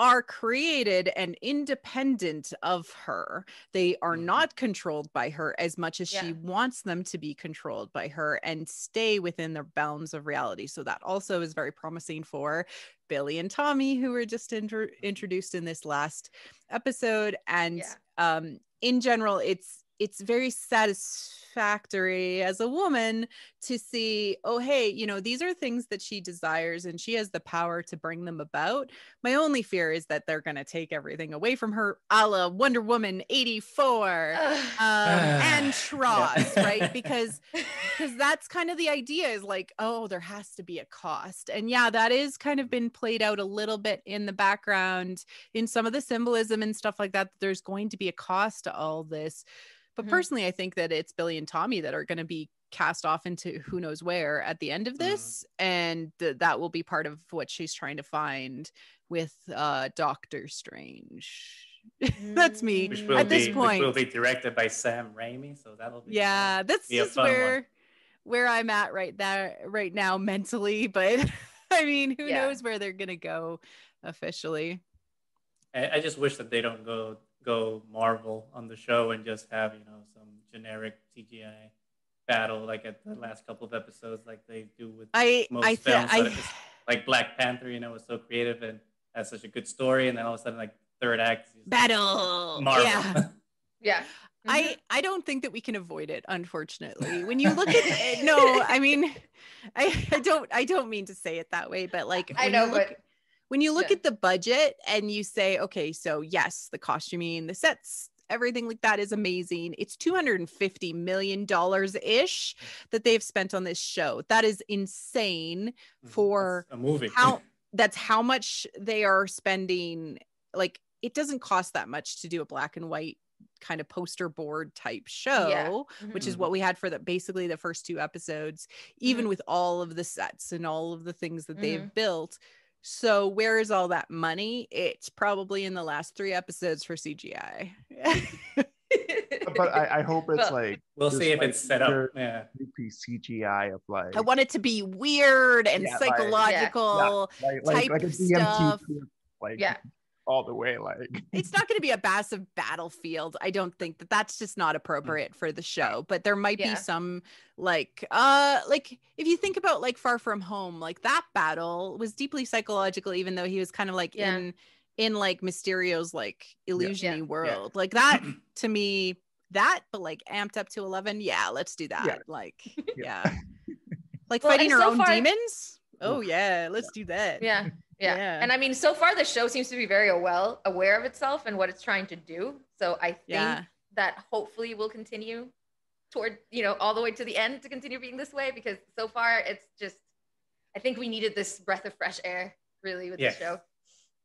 are created and independent of her. They are not controlled by her as much as she wants them to be controlled by her and stay within the bounds of reality. So that also is very promising for Billy and Tommy, who were just introduced in this last episode. And in general, it's very satisfactory as a woman to see, oh, hey, these are things that she desires and she has the power to bring them about. My only fear is that they're going to take everything away from her, a la Wonder Woman 84 and Tross, right? Because that's kind of the idea, is like, oh, there has to be a cost. And that is kind of been played out a little bit in the background in some of the symbolism and stuff like that. There's going to be a cost to all this. But personally, I think that it's Billy and Tommy that are going to be cast off into who knows where at the end of this. And that will be part of what she's trying to find with Doctor Strange. That's me at this point. Which will be directed by Sam Raimi. So that'll be that's just where I'm at right now mentally. But I mean, who knows where they're going to go officially. I just wish that they don't go Marvel on the show and just have some generic CGI battle like at the last couple of episodes, like they do with most films. Like Black Panther, was so creative and has such a good story, and then all of a sudden, like third act battle, Marvel. I don't think that we can avoid it, unfortunately. When you look at no, I mean, I don't mean to say it that way, but like when you look at the budget and you say, okay, so yes, the costuming, the sets, everything like that is amazing. It's $250 million ish that they've spent on this show. That is insane for a movie. That's how much they are spending. Like, it doesn't cost that much to do a black and white kind of poster board type show, which is what we had for basically the first two episodes, even with all of the sets and all of the things that they've built. So where is all that money? It's probably in the last 3 episodes for CGI. But I hope it's like, we'll see if it's set up. Creepy CGI of like, I want it to be weird and psychological type like a stuff. Like all the way. Like, it's not going to be a massive battlefield. I don't think that's just not appropriate for the show. But there might be some like if you think about like Far From Home, like that battle was deeply psychological, even though he was kind of like in like Mysterio's like illusion-y world. Like that to me, but like amped up to 11. Yeah, let's do that. Like like fighting our own demons. Oh yeah, let's do that. Yeah. And I mean, so far the show seems to be very well aware of itself and what it's trying to do. So I think that hopefully will continue toward, all the way to the end to continue being this way, because so far it's just, I think we needed this breath of fresh air really with the show.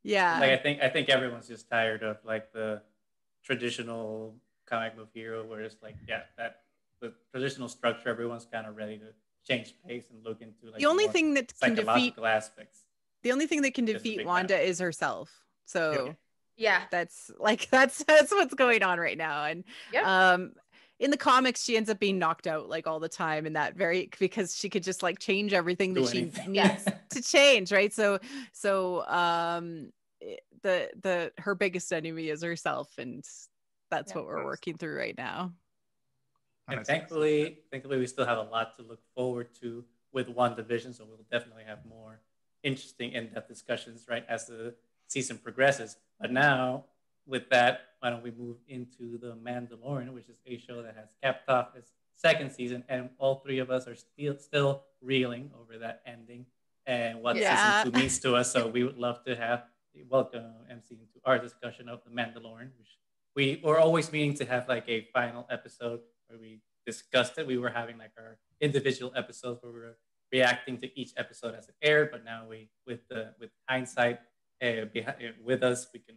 Yeah. Like I think everyone's just tired of like the traditional comic book hero, where it's like, yeah, that the traditional structure. Everyone's kind of ready to change pace and look into like the only more thing that can defeat psychological aspects. the only thing that can Just a defeat big Wanda fan. is herself. So Yeah. that's like that's what's going on right now. And Yep. in the comics she ends up being knocked out like all the time, and that very because she could just like change everything that Do she anything. needs to change, right? So the her biggest enemy is herself, and that's what we're working through right now. And thankfully we still have a lot to look forward to with WandaVision, so we'll definitely have more interesting in-depth discussions right as the season progresses. But now, with that, why don't we move into The Mandalorian, which is a show that has capped off its second season, and all three of us are still reeling over that ending and what season 2 means to us. So we would love to have welcome MC into our discussion of The Mandalorian, which we were always meaning to have like a final episode where we discussed it. We were having like our individual episodes where we were reacting to each episode as it aired, but now we with hindsight with us, we can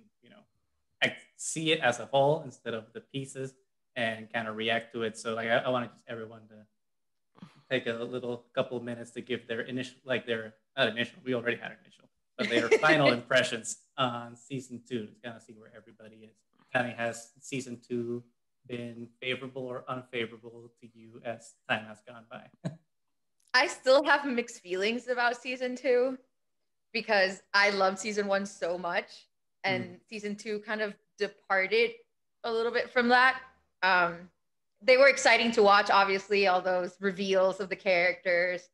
see it as a whole instead of the pieces and kind of react to it. So like I want just everyone to take a little couple of minutes to give their initial, like their not initial, we already had initial, but their final impressions on season 2 to kind of see where everybody is. Kind of has season 2 been favorable or unfavorable to you as time has gone by? I still have mixed feelings about season 2 because I loved season 1 so much, and season 2 kind of departed a little bit from that. They were exciting to watch, obviously, all those reveals of the characters,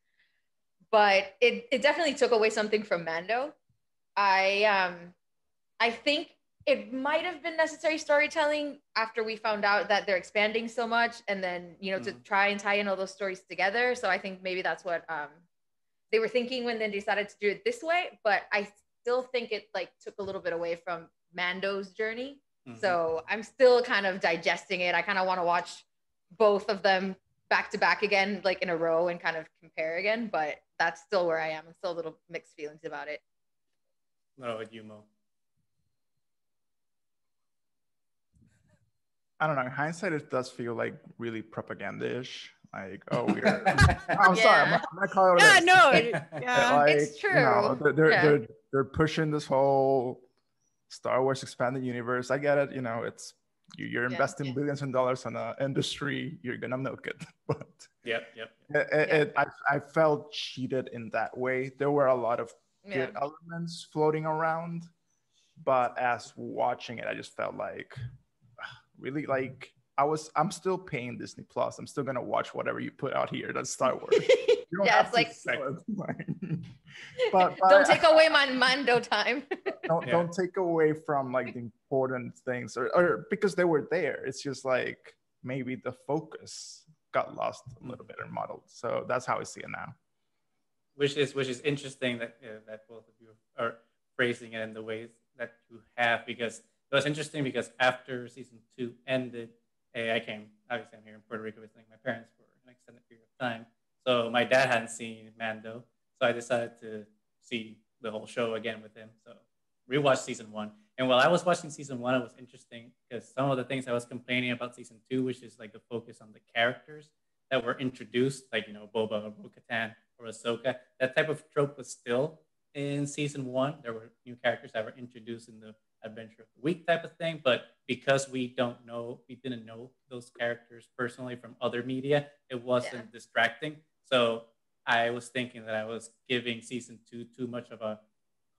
but it definitely took away something from Mando. I think it might have been necessary storytelling after we found out that they're expanding so much, and then to try and tie in all those stories together. So I think maybe that's what they were thinking when they decided to do it this way. But I still think it like took a little bit away from Mando's journey. So I'm still kind of digesting it. I kind of want to watch both of them back to back again, like in a row, and kind of compare again. But that's still where I am. I'm still a little mixed feelings about it. What about you, Mo? I don't know. In hindsight, it does feel like really propaganda-ish. Like, oh, we're. I'm sorry. I'm not calling it. Yeah, no. Like, it's true. They're pushing this whole Star Wars expanded universe. I get it. It's you're investing billions of dollars on an industry. You're gonna milk it. But I felt cheated in that way. There were a lot of good elements floating around, but as watching it, I just felt like. Really, like I'm still paying Disney Plus. I'm still gonna watch whatever you put out here. That's Star Wars. You don't have it's to but don't take away my Mando time. don't take away from like the important things, or because they were there. It's just like maybe the focus got lost a little bit and muddled. So that's how I see it now. Which is interesting that that both of you are phrasing it in the ways that you have, because it was interesting because after season 2 ended, obviously I'm here in Puerto Rico visiting my parents for an extended period of time. So my dad hadn't seen Mando, so I decided to see the whole show again with him. So rewatched season 1. And while I was watching season 1, it was interesting because some of the things I was complaining about season 2, which is like the focus on the characters that were introduced, like, Boba or Bo-Katan or Ahsoka, that type of trope was still in season 1. There were new characters that were introduced in the Adventure of the Week type of thing, but because we didn't know those characters personally from other media, it wasn't distracting. So I was thinking that I was giving season 2 too much of a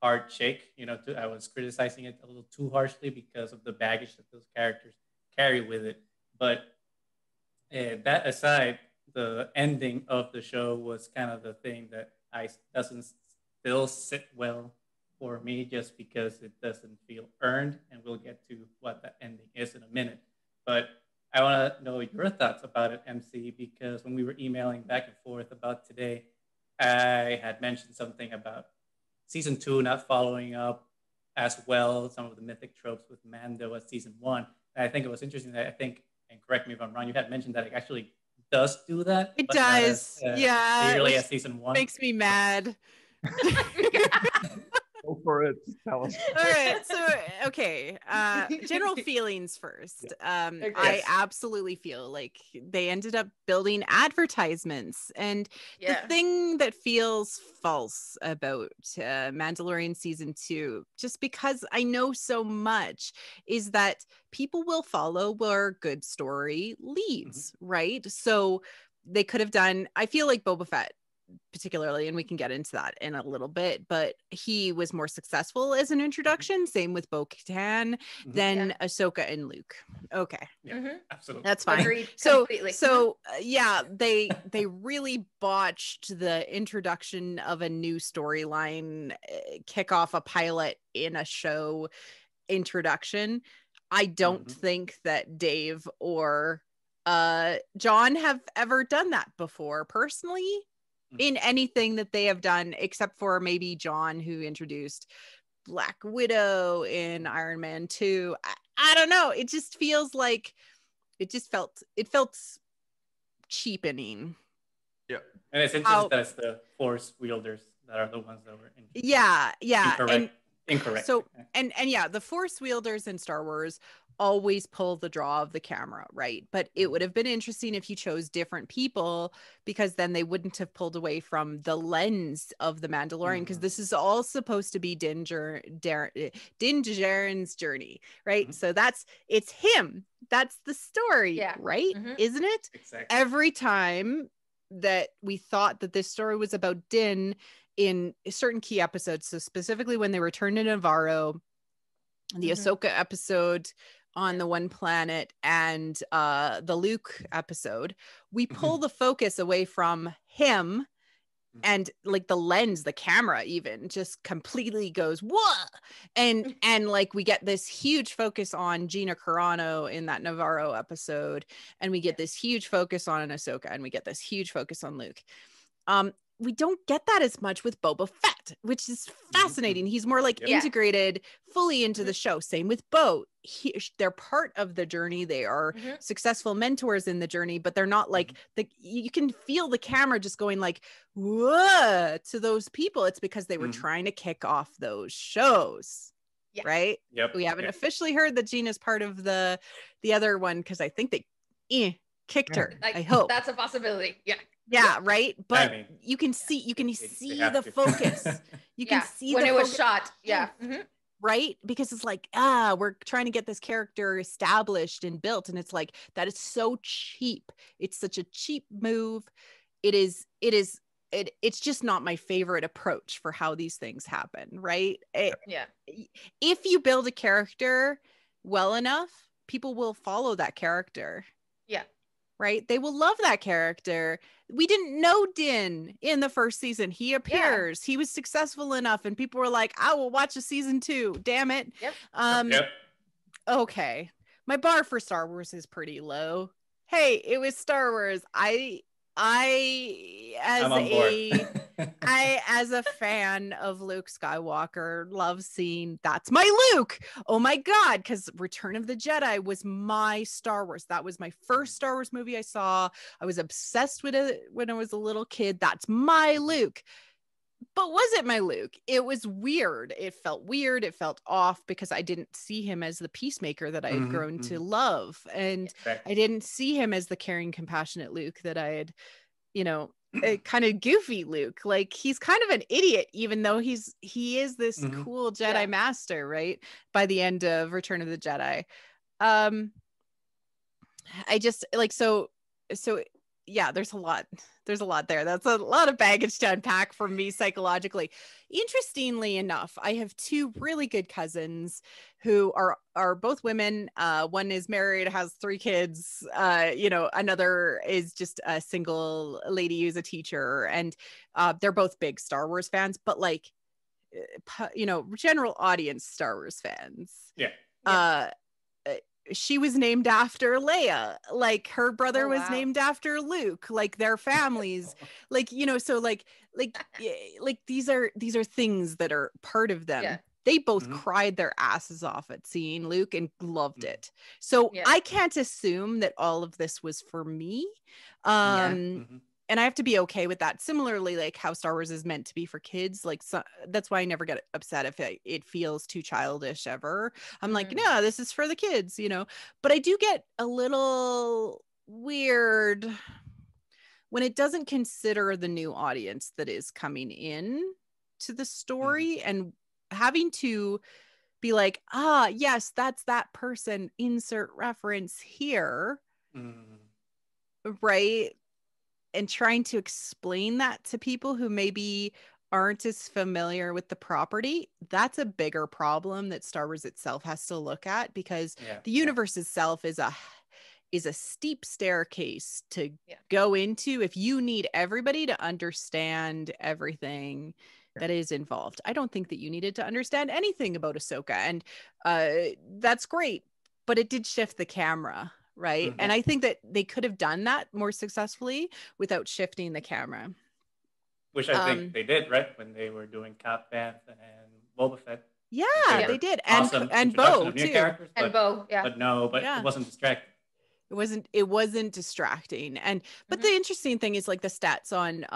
hard shake. I was criticizing it a little too harshly because of the baggage that those characters carry with it. But that aside, the ending of the show was kind of the thing that doesn't still sit well for me, just because it doesn't feel earned, and we'll get to what that ending is in a minute. But I want to know your thoughts about it, MC, because when we were emailing back and forth about today, I had mentioned something about season 2 not following up as well some of the mythic tropes with Mando as season 1. And I think it was interesting that and correct me if I'm wrong, you had mentioned that it actually does do that. It does. Clearly as season 1. Makes me mad. Go for it. Tell us. All right. So, okay. General feelings first. Okay. I absolutely feel like they ended up building advertisements. And the thing that feels false about Mandalorian season 2, just because I know so much, is that people will follow where good story leads, right? So they could have done, I feel like Boba Fett particularly, and we can get into that in a little bit, but he was more successful as an introduction, same with Bo-Katan, than Ahsoka and Luke. Okay. Absolutely. That's fine. Agreed. So Completely. Yeah, they really botched the introduction of a new storyline, kick off a pilot in a show introduction. I don't think that Dave or John have ever done that before personally, in anything that they have done, except for maybe John, who introduced Black Widow in Iron Man 2. I don't know. It just feels like it felt cheapening. Yeah. And it's interesting that it's the Force wielders that are the ones that were incorrect. So and yeah, the Force wielders in Star Wars always pull the draw of the camera, right? But it would have been interesting if you chose different people, because then they wouldn't have pulled away from the lens of the Mandalorian, because this is all supposed to be Din Djarin's journey, right? So it's him. That's the story, right? Isn't it? Exactly. Every time that we thought that this story was about Din in certain key episodes, so specifically when they returned to Navarro, the Ahsoka episode on the one planet, and the Luke episode, we pull the focus away from him, and like the lens, the camera even just completely goes what, and like we get this huge focus on Gina Carano in that Navarro episode, and we get this huge focus on Ahsoka, and we get this huge focus on Luke. We don't get that as much with Boba Fett, which is fascinating. He's more like integrated fully into the show. Same with Bo. They're part of the journey. They are successful mentors in the journey, but they're not like you can feel the camera just going like, whoa, to those people. It's because they were trying to kick off those shows. Right? Yep. We haven't officially heard that Gina's part of the other one, because I think they kicked her. I hope that's a possibility. Yeah, right. But I mean, you can see the focus. You can see when it was shot. Right? Because it's like, we're trying to get this character established and built, and it's like that is so cheap. It's such a cheap move. It's just not my favorite approach for how these things happen, right? If you build a character well enough, people will follow that character. Right? They will love that character. We didn't know Din in the first season. He appears. He was successful enough, and people were like, I will watch a season 2. Damn it. Okay. My bar for Star Wars is pretty low. Hey, it was Star Wars. As a fan of Luke Skywalker, love seeing that's my Luke. Oh my God, because Return of the Jedi was my Star Wars. That was my first Star Wars movie I saw. I was obsessed with it when I was a little kid. That's my Luke. But was it my Luke? It was weird. It felt weird. It felt off, because I didn't see him as the peacemaker that I had grown to love. And I didn't see him as the caring, compassionate Luke that I had, a kind of goofy Luke. Like, he's kind of an idiot, even though he is this cool Jedi master, right? By the end of Return of the Jedi. I just like, so yeah, there's a lot there. That's a lot of baggage to unpack for me psychologically. Interestingly enough, I have 2 really good cousins who are both women. One is married, has 3 kids. Another is just a single lady who's a teacher, and they're both big Star Wars fans, but like, general audience Star Wars fans. She was named after Leia, like her brother was named after Luke, like their families, like, so like these are things that are part of them. They both cried their asses off at seeing Luke and loved it. So I can't assume that all of this was for me. and I have to be okay with that. Similarly, like how Star Wars is meant to be for kids, like that's why I never get upset if it feels too childish ever. I'm like, no, this is for the kids, you know. But I do get a little weird when it doesn't consider the new audience that is coming in to the story and having to be like, yes, that's that person, insert reference here, right? And trying to explain that to people who maybe aren't as familiar with the property. That's a bigger problem that Star Wars itself has to look at, because the universe itself is a steep staircase to go into if you need everybody to understand everything that is involved. I don't think that you needed to understand anything about Ahsoka, and that's great, but it did shift the camera, right? And I think that they could have done that more successfully without shifting the camera. Which I think they did, right? When they were doing Cap Band and Boba Fett. Yeah, they did. Awesome and Bo too. But it wasn't distracting. It wasn't distracting. And but the interesting thing is like the stats on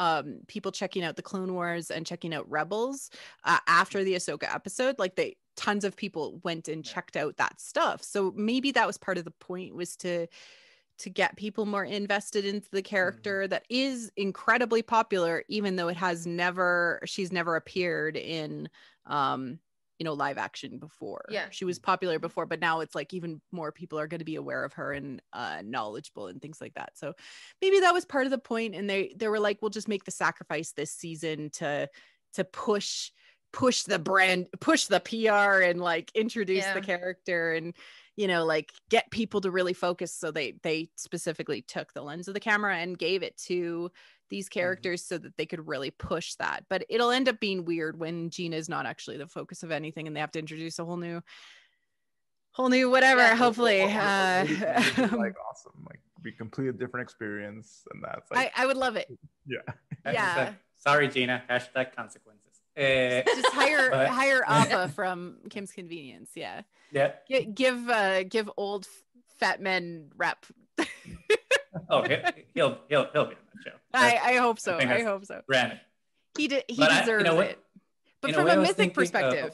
people checking out the Clone Wars and checking out Rebels after the Ahsoka episode, like tons of people went and checked out that stuff. So maybe that was part of the point, was to get people more invested into the character that is incredibly popular, even though she's never appeared in live action before. She was popular before, but now it's like even more people are going to be aware of her and knowledgeable and things like that. So maybe that was part of the point, and they were like, we'll just make the sacrifice this season to push the brand, push the PR, and like introduce the character, and like get people to really focus. So they specifically took the lens of the camera and gave it to these characters so that they could really push that. But it'll end up being weird when Gina is not actually the focus of anything, and they have to introduce a whole new whatever. Hopefully, like awesome, like be completely different experience, and that's like I would love it. Yeah. Sorry, Gina. # consequences. Just hire Appa from Kim's Convenience. Yeah. Give old fat men rep. Oh, he'll be on that show. I hope so. I hope so. Granted, he deserves it. But from a mythic perspective,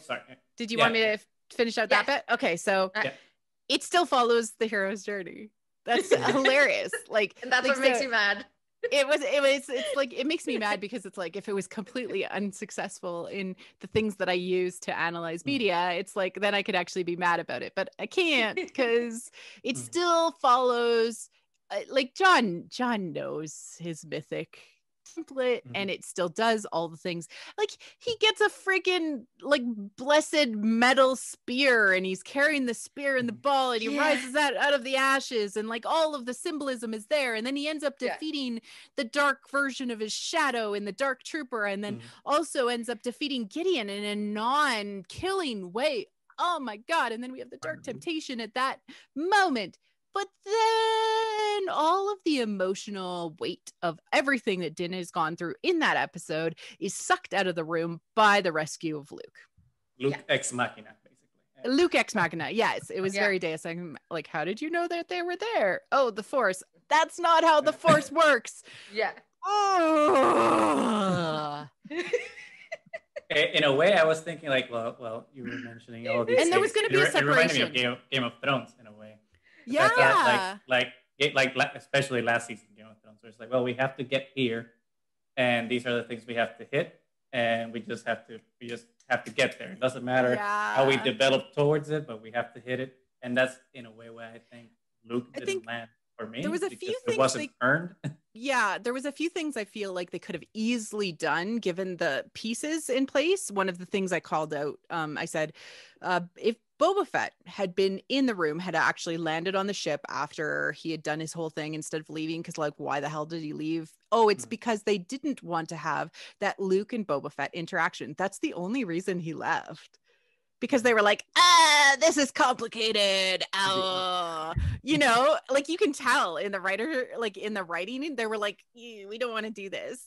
did you want me to finish out that bit? Okay, so it still follows the hero's journey. That's hilarious. Like, and that's what makes you mad. It's like, it makes me mad because it's like, if it was completely unsuccessful in the things that I use to analyze media, it's like, then I could actually be mad about it, but I can't, because it still follows like John knows his mythic template, and it still does all the things. Like, he gets a freaking like blessed metal spear, and he's carrying the spear and the ball, and he rises that out of the ashes, and like all of the symbolism is there, and then he ends up defeating the dark version of his shadow in the Dark Trooper, and then also ends up defeating Gideon in a non-killing way. Oh my god. And then we have the Dark Temptation at that moment. But then all of the emotional weight of everything that Din has gone through in that episode is sucked out of the room by the rescue of Luke. Luke ex machina, basically. Luke ex machina, yes. It was very Deus Ex. Like, how did you know that they were there? Oh, the Force. That's not how the Force works. Oh. In a way, I was thinking like, well, you were mentioning all these and there was going to be a separation. It reminded me of Game of Thrones in a way. Yeah. Like especially last season Game of Thrones, where it's like, well, we have to get here, and these are the things we have to hit, and we just have to get there. It doesn't matter how we develop towards it, but we have to hit it. And that's in a way where I think Luke didn't land for me. There was a few things it wasn't earned. Yeah, there was a few things I feel like they could have easily done given the pieces in place. One of the things I called out, I said, if Boba Fett had been in the room, had actually landed on the ship after he had done his whole thing instead of leaving, because like, why the hell did he leave? Oh, it's because they didn't want to have that Luke and Boba Fett interaction. That's the only reason he left. Because they were like, this is complicated. You know, like you can tell in the writing, they were like, we don't want to do this.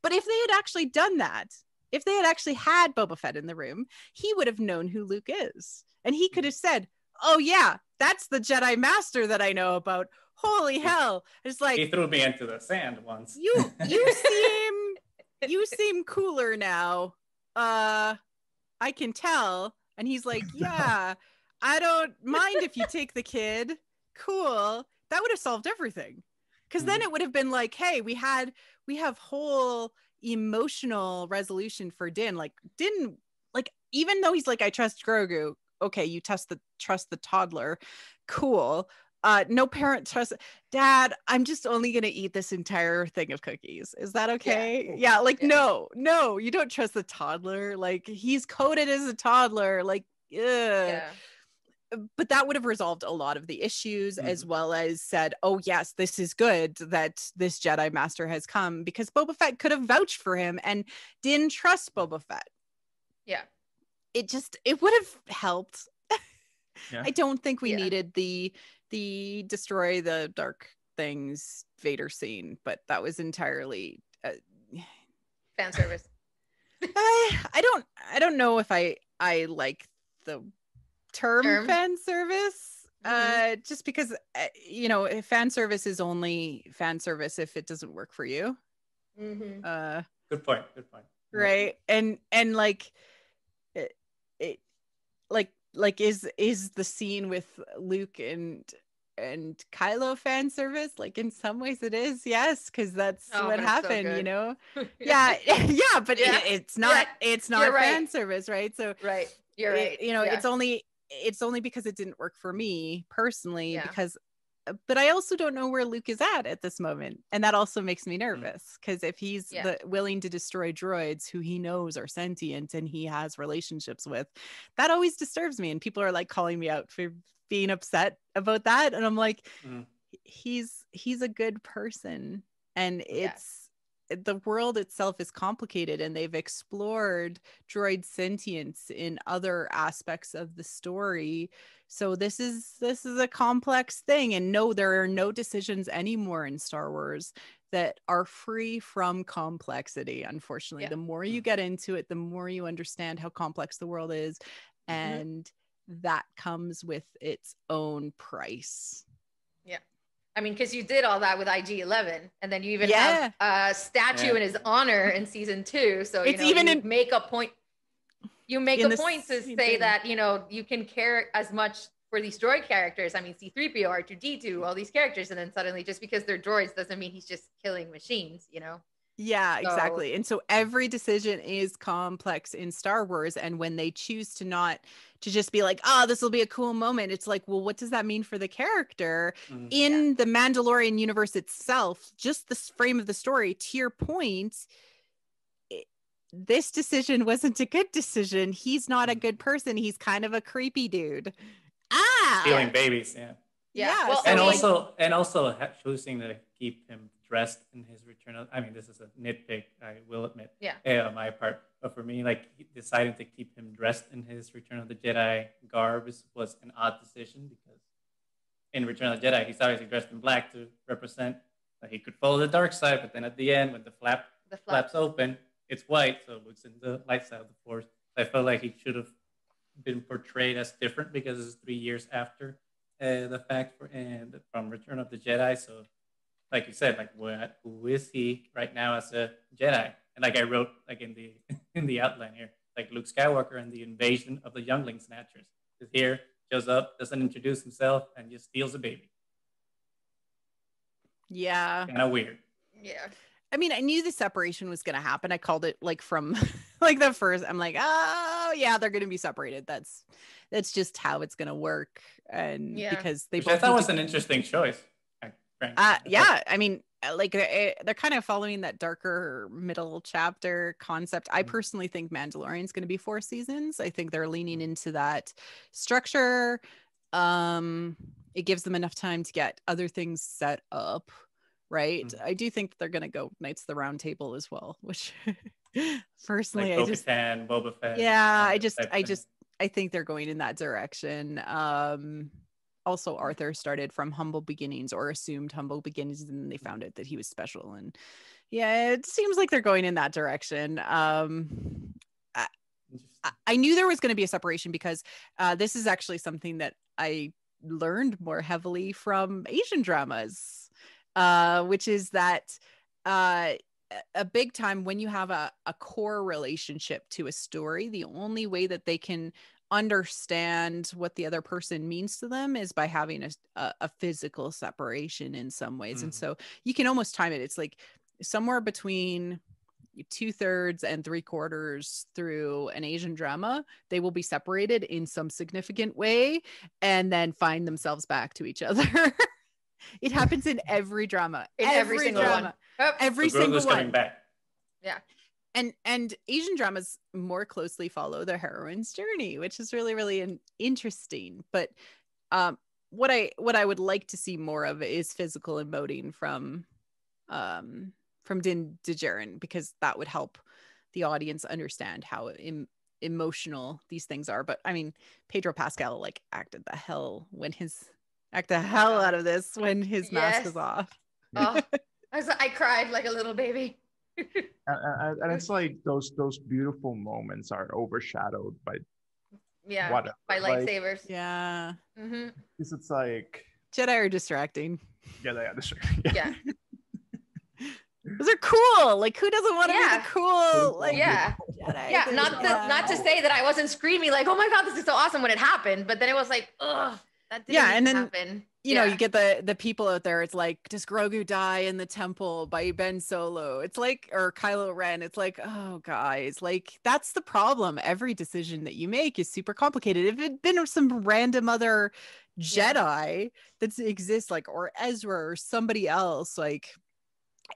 But if they had actually done that, if they had actually had Boba Fett in the room, he would have known who Luke is. And he could have said, oh yeah, that's the Jedi Master that I know about. holy hell. It's like, he threw me into the sand once. you seem cooler now. I can tell. And he's like, yeah, I don't mind if you take the kid. Cool. That would have solved everything. Because then it would have been like, hey, we have whole emotional resolution for Din. Like, Din, like, even though he's like, I trust Grogu. Okay, you trust the toddler. Cool. No parent trusts. Dad, I'm just only gonna eat this entire thing of cookies. Is that okay? Yeah, like, no, you don't trust the toddler. Like, he's coded as a toddler. Like, ugh. But that would have resolved a lot of the issues, as well as said, oh yes, this is good that this Jedi Master has come, because Boba Fett could have vouched for him and didn't trust Boba Fett. Yeah. It would have helped. Yeah. I don't think we needed the destroy the dark things Vader scene, but that was entirely fan service. I don't know if I like the term fan service, just because fan service is only fan service if it doesn't work for you. Good point. Right. And like it like is the scene with Luke and Kylo fan service? Like, in some ways it is, yes, because that's what happened, you know. yeah but it's not fan service, right? So you're right. it's only because it didn't work for me personally, but I also don't know where Luke is at this moment, and that also makes me nervous, because if he's willing to destroy droids who he knows are sentient and he has relationships with, that always disturbs me. And people are like calling me out for being upset about that, and I'm like, he's a good person, and the world itself is complicated, and they've explored droid sentience in other aspects of the story. So this is a complex thing, and no, there are no decisions anymore in Star Wars that are free from complexity. Unfortunately, the more you get into it, the more you understand how complex the world is, and that comes with its own price. I mean, because you did all that with IG-11, and then you even have a statue in his honor in season 2. So you make a point. You make a point to say that you can care as much for these droid characters. I mean, C-3PO, R2-D2, all these characters, and then suddenly, just because they're droids doesn't mean he's just killing machines. Yeah, exactly. And so every decision is complex in Star Wars. And when they choose to just be like, this will be a cool moment, it's like, well, what does that mean for the character in the Mandalorian universe itself? Just the frame of the story, to your point, this decision wasn't a good decision. He's not a good person. He's kind of a creepy dude. Stealing babies, yeah. Well, and also choosing to keep him dressed in his return. I mean, this is a nitpick, I will admit, on my part. But for me, like, deciding to keep him dressed in his Return of the Jedi garb was an odd decision, because in Return of the Jedi, he's obviously dressed in black to represent that he could follow the dark side. But then at the end, when the flaps open, it's white, so it looks in the light side of the Force. I felt like he should have been portrayed as different, because it's 3 years after the fact from Return of the Jedi. So, like you said, like, who is he right now as a Jedi? And like I wrote, like, in the outline here, like, Luke Skywalker and the invasion of the Youngling Snatchers is here, shows up, doesn't introduce himself, and just steals a baby. Yeah, kind of weird. Yeah. I mean, I knew the separation was going to happen. I called it, like, from like the first. I'm like, oh yeah, they're going to be separated. That's just how it's going to work. And because they both, I thought was an interesting choice. I mean, like, they're kind of following that darker middle chapter concept. I personally think Mandalorian's going to be 4 seasons. I think they're leaning into that structure. It gives them enough time to get other things set up. Right. I do think they're going to go Knights of the Round Table as well, which personally, like Boba Fett. Yeah, I think they're going in that direction. Also, Arthur started from humble beginnings, or assumed humble beginnings, and then they found out that he was special. And it seems like they're going in that direction. I knew there was going to be a separation, because this is actually something that I learned more heavily from Asian dramas, which is that a big time when you have a core relationship to a story, the only way that they can understand what the other person means to them is by having a physical separation in some ways. And so you can almost time it. It's like somewhere between 2/3 and 3/4 through an Asian drama, they will be separated in some significant way and then find themselves back to each other. It happens in every drama, every single drama, one. every so single one. Coming back. Yeah. And Asian dramas more closely follow the heroine's journey, which is really, really interesting. But what I would like to see more of is physical emoting from Din Djarin, because that would help the audience understand how emotional these things are. But I mean, Pedro Pascal like acted the hell out of this when his mask was off. Oh, I cried like a little baby. And it's like those beautiful moments are overshadowed by whatever. By lightsabers. Yeah. Because it's like Jedi are distracting. Yeah, they are distracting. Yeah. Those are cool. Like, who doesn't want to be the cool? Like, Jedi? Yeah. Not to say that I wasn't screaming like, oh my god, this is so awesome when it happened, but then it was like, ugh, that didn't happen. You know, you get the people out there. It's like, does Grogu die in the temple by Ben Solo? It's like, or Kylo Ren. It's like, oh guys, like that's the problem. Every decision that you make is super complicated. If it'd been some random other Jedi that exists, like, or Ezra or somebody else, like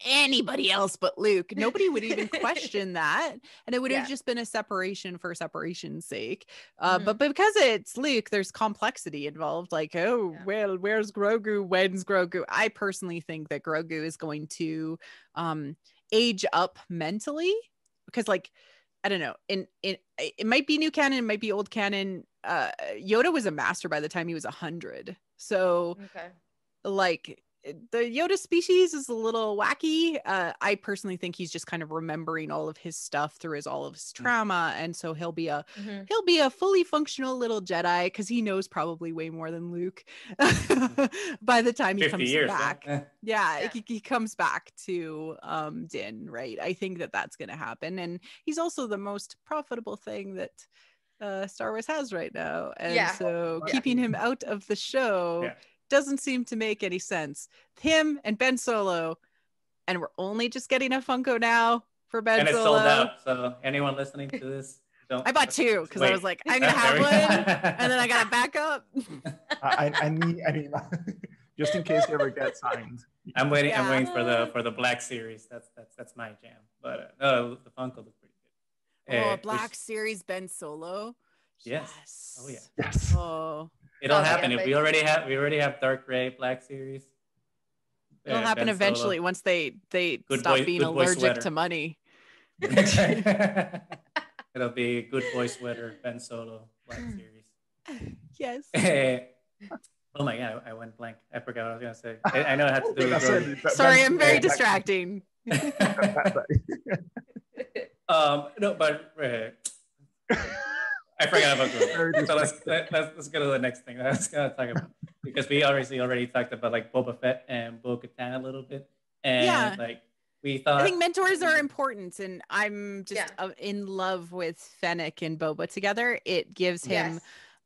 anybody else but Luke, nobody would even question that, and it would have just been a separation for separation's sake. But because it's Luke, there's complexity involved, like, well, where's Grogu, when's Grogu? I personally think that Grogu is going to age up mentally, because, like, I don't know, it might be new canon, it might be old canon. Yoda was a master by the time he was 100, so like the Yoda species is a little wacky. I personally think he's just kind of remembering all of his stuff through all of his trauma, and so he'll be a fully functional little Jedi, because he knows probably way more than Luke by the time he comes back. He comes back to Din, right? I think that's going to happen, and he's also the most profitable thing that Star Wars has right now, and so keeping him out of the show doesn't seem to make any sense. Him and Ben Solo, and we're only just getting a Funko now for Ben Solo. And it's sold out, so anyone listening to this, I bought 2 because I was like, I'm gonna have one, and then I gotta back up. I mean, just in case you ever get signed. I'm waiting for the Black Series. That's my jam. But the Funko looks pretty good. Black Series Ben Solo. Yes. Oh yeah. Yes. Oh. It'll happen. If we already have Dark Gray Black Series. It'll happen eventually once they stop being allergic to money. It'll be Good Boy Sweater Ben Solo Black Series. Yes. Oh my god, I went blank. I forgot what I was gonna say. I know it had to do with Sorry, I'm very distracting. No, but I forgot about Grogu. So let's go to the next thing I was gonna talk about, because we already talked about like Boba Fett and Bo-Katan a little bit, and like we thought, I think mentors are important, and I'm just in love with Fennec and Boba together. It gives him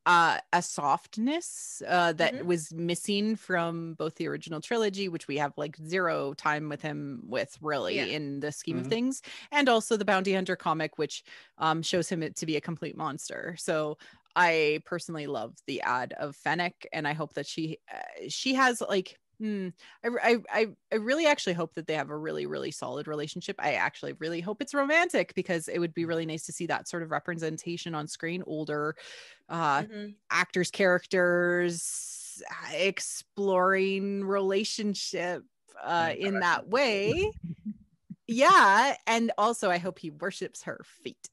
a softness that was missing from both the original trilogy, which we have like zero time with him with really in the scheme of things, and also the Bounty Hunter comic, which shows him to be a complete monster. So I personally love the ad of Fennec, and I hope that she has like I really actually hope that they have a really, really solid relationship. I actually really hope it's romantic, because it would be really nice to see that sort of representation on screen. Older actors, characters exploring relationship in that way. And also I hope he worships her feet.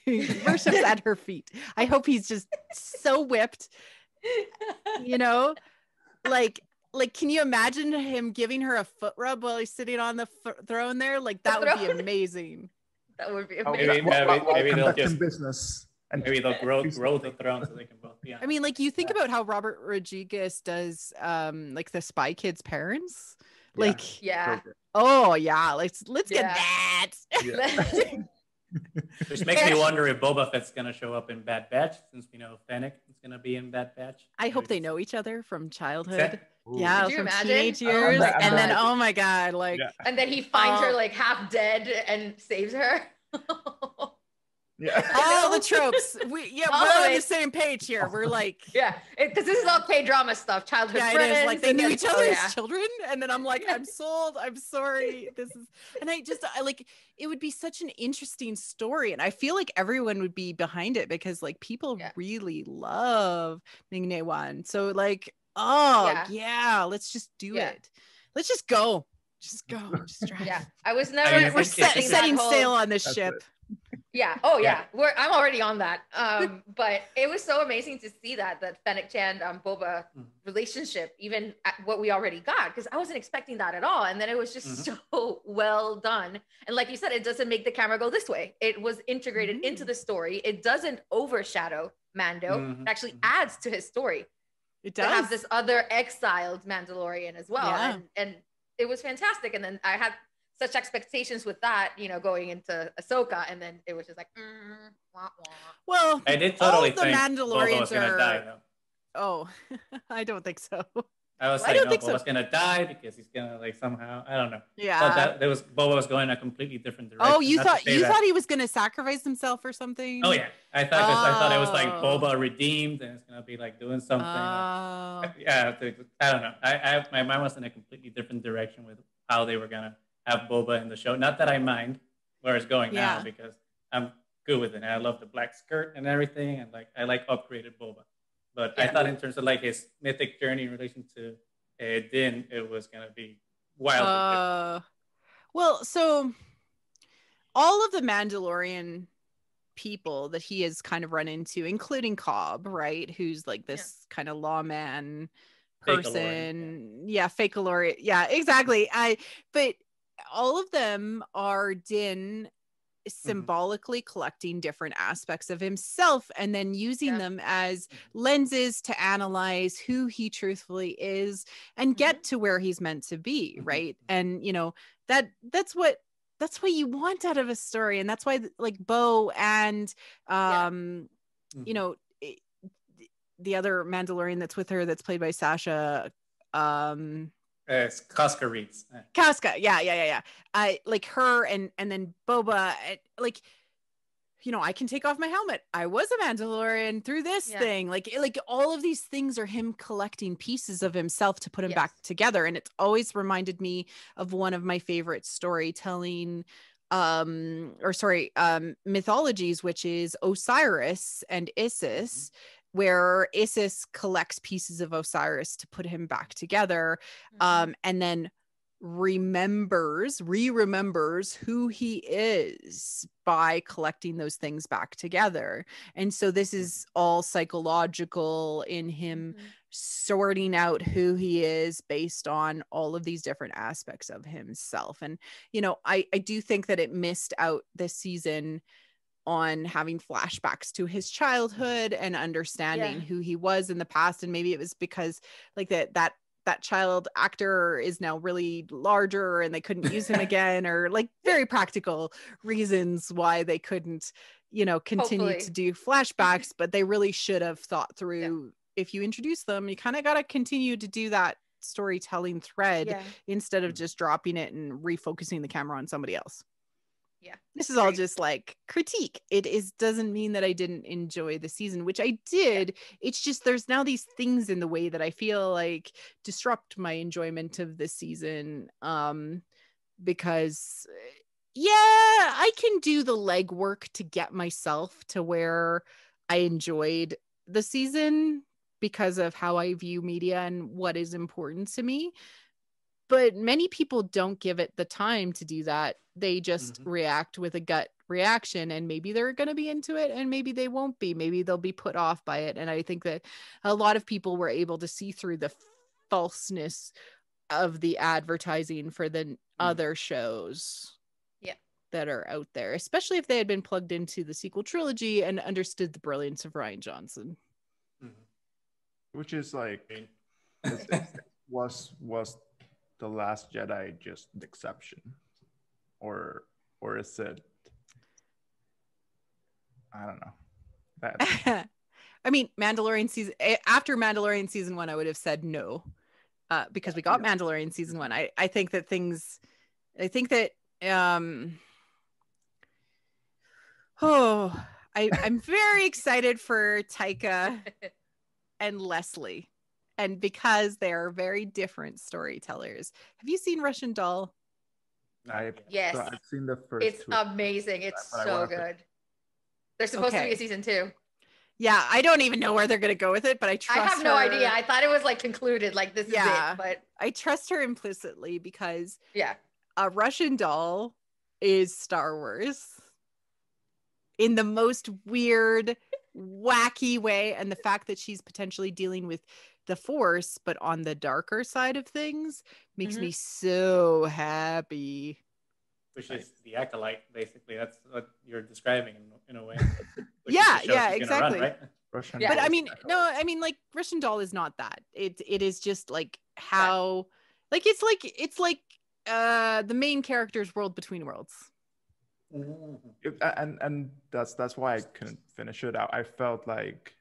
He worships at her feet. I hope he's just so whipped, like, can you imagine him giving her a foot rub while he's sitting on the throne there? Like, that would be amazing. That would be amazing. Maybe they'll just business. Maybe they'll grow the throne so they can both be be honest. I mean, like you think about how Robert Rodriguez does like the Spy Kids parents. Like yeah. Oh yeah, let's get Yeah. that. Yeah. Which makes me wonder if Boba Fett's gonna show up in Bad Batch, since we know Fennec is gonna be in Bad Batch. I hope they know each other from childhood. Exactly. Yeah, Could you from imagine? teenage years, I'm and then not- oh my god, like Yeah. And then he finds her like half dead and saves her. Yeah. all the tropes. We're All of on the it. same page here. We're like, Yeah, because this is all K-drama stuff, childhood yeah, it friends. is like they and knew then- each other oh, as yeah. children, and then I'm like, I'm sold. I'm sorry. This is, and I like it would be such an interesting story, and I feel like everyone would be behind it because like people really love Ming Na Wan. So like, let's just do it. Let's just go. Just go. Just drive. Yeah, I was never. I mean, We're expecting that setting whole- sail on this That's ship. it. Yeah. Oh yeah. I'm already on that. But it was so amazing to see that Fennec Chan Boba relationship, even at what we already got, because I wasn't expecting that at all. And then it was just so well done. And like you said, it doesn't make the camera go this way. It was integrated into the story. It doesn't overshadow Mando. It actually adds to his story. It To does. have this other exiled Mandalorian as well. Yeah. And it was fantastic. And then I had such expectations with that, going into Ahsoka, and then it was just like, wah, wah. Well, I did all totally of the think Mandalorians Boba was gonna die though. Oh, I don't think so. I was I like, don't no, think so. Boba's gonna die because he's gonna like somehow, I don't know. Yeah. But that Boba was going a completely different direction. Oh, you Not to thought say that- thought he was gonna sacrifice himself or something? Oh yeah, I thought it was like Oh. Boba redeemed and it's gonna be like doing something. Oh. Yeah, I don't know. My mind was in a completely different direction with how they were gonna have Boba in the show. Not that I mind where it's going now because I'm good with it. And I love the black skirt and everything, and like I like upgraded Boba. But I thought in terms of like his mythic journey in relation to Din, it was gonna be wildly different. Well, so all of the Mandalorian people that he has kind of run into, including Cobb, right, who's like this kind of lawman person, Fake-Alorian, exactly. But all of them are Din symbolically collecting different aspects of himself and then using them as lenses to analyze who he truthfully is and get to where he's meant to be, right? And that's what you want out of a story, and that's why like Bo and the other Mandalorian that's with her that's played by Sasha It's Casca Reeds. Casca, yeah. I like her and then Boba, like, I can take off my helmet. I was a Mandalorian through this thing. Like all of these things are him collecting pieces of himself to put him back together. And it's always reminded me of one of my favorite storytelling mythologies, which is Osiris and Isis, where Isis collects pieces of Osiris to put him back together, and then remembers who he is by collecting those things back together. And so this is all psychological in him sorting out who he is based on all of these different aspects of himself. And I do think that it missed out this season on having flashbacks to his childhood and understanding who he was in the past. And maybe it was because like that child actor is now really larger and they couldn't use him again, or like very practical reasons why they couldn't continue to do flashbacks. But they really should have thought through, if you introduce them, you kind of got to continue to do that storytelling thread instead of just dropping it and refocusing the camera on somebody else. This is all just like critique. It doesn't mean that I didn't enjoy the season, which I did. It's just there's now these things in the way that I feel like disrupt my enjoyment of the season, because I can do the legwork to get myself to where I enjoyed the season because of how I view media and what is important to me. But many people don't give it the time to do that. They just react with a gut reaction, and maybe they're going to be into it and maybe they won't be. Maybe they'll be put off by it. And I think that a lot of people were able to see through the falseness of the advertising for the other shows that are out there, especially if they had been plugged into the sequel trilogy and understood the brilliance of Rian Johnson. which is like was the Last Jedi just the exception, or is it? I don't know. That I mean, after Mandalorian season 1, I would have said no, because we got Mandalorian season 1. I think that I'm very excited for Taika and Leslie, and because they're very different storytellers. Have you seen Russian Doll? Yes, I've seen the first. It's amazing. It's so good. There's supposed to be a season 2. Yeah, I don't even know where they're gonna go with it, but I have no idea. I thought it was like concluded, like this is it. But I trust her implicitly because yeah, a Russian Doll is Star Wars in the most weird, wacky way, and the fact that she's potentially dealing with the Force, but on the darker side of things, makes me so happy. Which is the acolyte, basically. That's what you're describing in a way. Yeah, exactly. Run, right? But I mean, like Russian Doll is not that. It is just like how, like it's like the main character's world between worlds. And that's why I couldn't finish it out. I felt like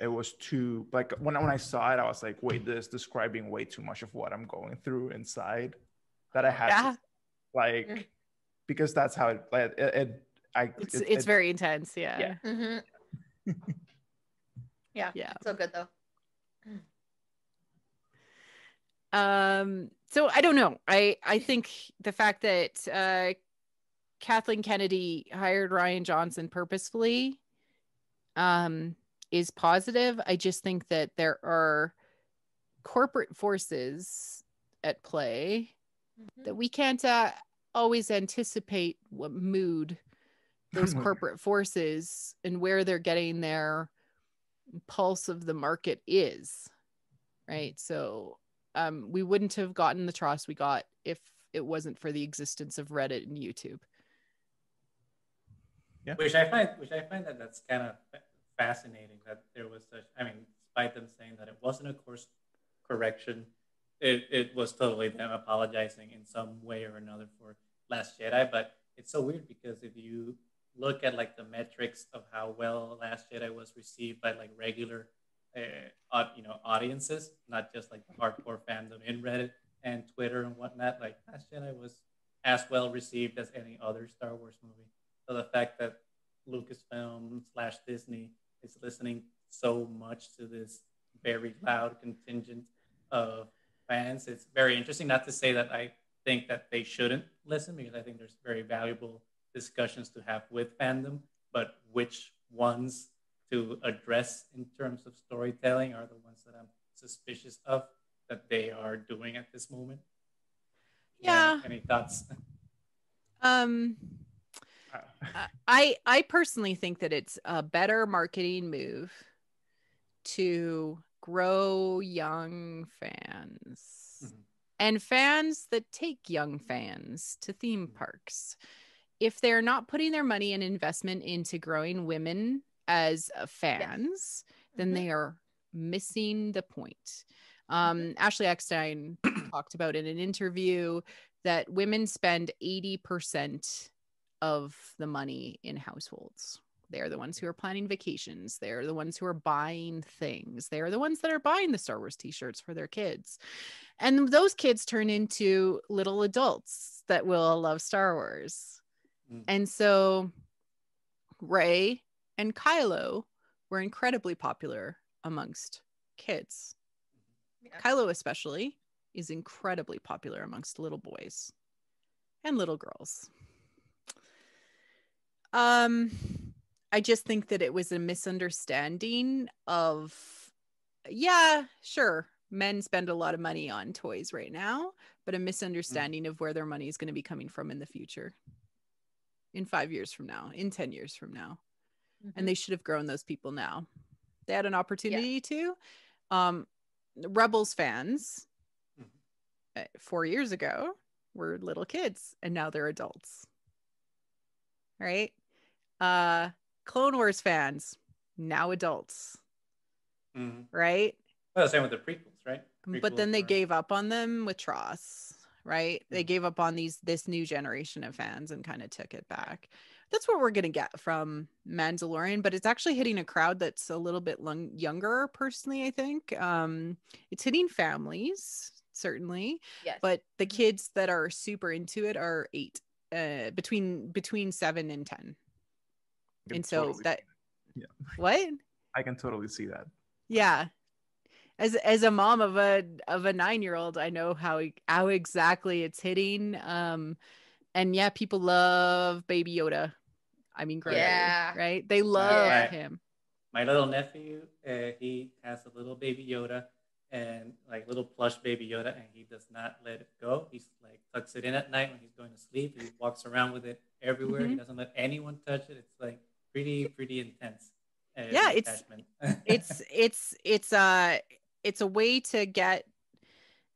it was too, like when I saw it, I was like, wait, this is describing way too much of what I'm going through inside, that I had to, like, because that's how it's very intense. Yeah. Yeah. So good though. So I don't know. I think the fact that Kathleen Kennedy hired Rian Johnson purposefully is positive. I just think that there are corporate forces at play that we can't always anticipate what mood those corporate forces and where they're getting their pulse of the market is, right? So we wouldn't have gotten the trust we got if it wasn't for the existence of Reddit and YouTube. Yeah. Which I find that that's kind of fascinating, that there was such, I mean, despite them saying that it wasn't a course correction, it was totally them apologizing in some way or another for Last Jedi. But it's so weird because if you look at like the metrics of how well Last Jedi was received by like regular audiences, not just like the hardcore fandom in Reddit and Twitter and whatnot, like Last Jedi was as well received as any other Star Wars movie. So the fact that Lucasfilm/Disney is listening so much to this very loud contingent of fans, it's very interesting. Not to say that I think that they shouldn't listen, because I think there's very valuable discussions to have with fandom, but which ones to address in terms of storytelling are the ones that I'm suspicious of that they are doing at this moment. Yeah. Any thoughts? I personally think that it's a better marketing move to grow young fans and fans that take young fans to theme parks. If they're not putting their money and investment into growing women as fans, then they are missing the point. Ashley Eckstein talked about in an interview that women spend 80% of the money in households. They're the ones who are planning vacations. They're the ones who are buying things. They're the ones that are buying the Star Wars t-shirts for their kids. And those kids turn into little adults that will love Star Wars. And so Rey and Kylo were incredibly popular amongst kids. Kylo especially is incredibly popular amongst little boys and little girls. I just think that it was a misunderstanding of, sure, men spend a lot of money on toys right now, but a misunderstanding of where their money is going to be coming from in the future, in 5 years from now, in 10 years from now. And they should have grown those people now. They had an opportunity to. Rebels fans 4 years ago were little kids, and now they're adults. Right? Clone Wars fans, now adults. right? Well, same with the prequels, right? But then they gave up on them with Tross, right? They gave up on this new generation of fans and kind of took it back. That's what we're going to get from Mandalorian, but it's actually hitting a crowd that's a little bit younger, personally, I think. It's hitting families, certainly. Yes. But the kids that are super into it are 8, between 7 and 10. And so totally that, yeah. What? I can totally see that. Yeah. As a mom of a 9-year-old, I know how exactly it's hitting. And yeah, people love Baby Yoda. I mean, Grogu, right? They love him. My little nephew, he has a little Baby Yoda and like little plush Baby Yoda, and he does not let it go. He's like tucks it in at night when he's going to sleep. He walks around with it everywhere. He doesn't let anyone touch it. It's like pretty intense. Yeah, it's a way to get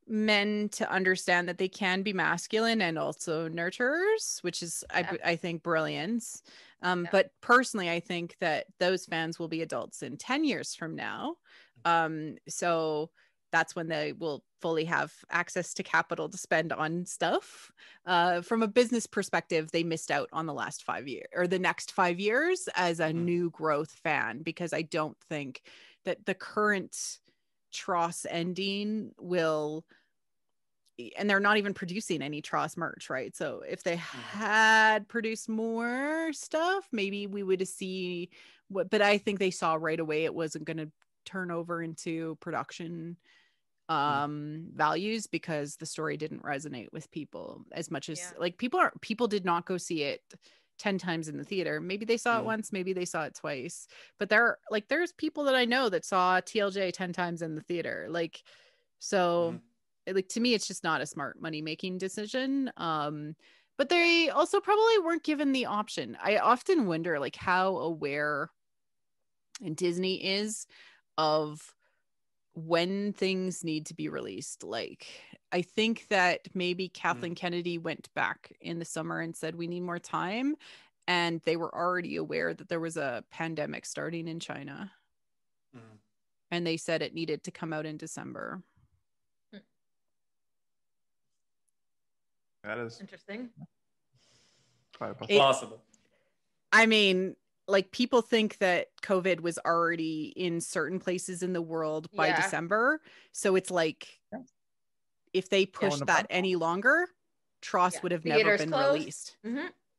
men to understand that they can be masculine and also nurturers, which is I think brilliance. But personally, I think that those fans will be adults in 10 years from now. So that's when they will fully have access to capital to spend on stuff. From a business perspective, they missed out on the last 5 years or the next 5 years as a new growth fan, because I don't think that the current Tross ending will, and they're not even producing any Tross merch, right? So if they had produced more stuff, maybe we would see what, but I think they saw right away it wasn't going to turn over into production values, because the story didn't resonate with people as much as like people did not go see it 10 times in the theater. Maybe they saw it once, maybe they saw it twice, but there's people that I know that saw TLJ 10 times in the theater. Like, so like, to me, it's just not a smart money making decision. But they also probably weren't given the option. I often wonder like how aware Disney is of when things need to be released. Like, I think that maybe Kathleen Kennedy went back in the summer and said we need more time, and they were already aware that there was a pandemic starting in China, and they said it needed to come out in December. That is interesting. Possible. I mean, like, people think that COVID was already in certain places in the world by December. So it's like, if they pushed that any longer, Tross would have never been released.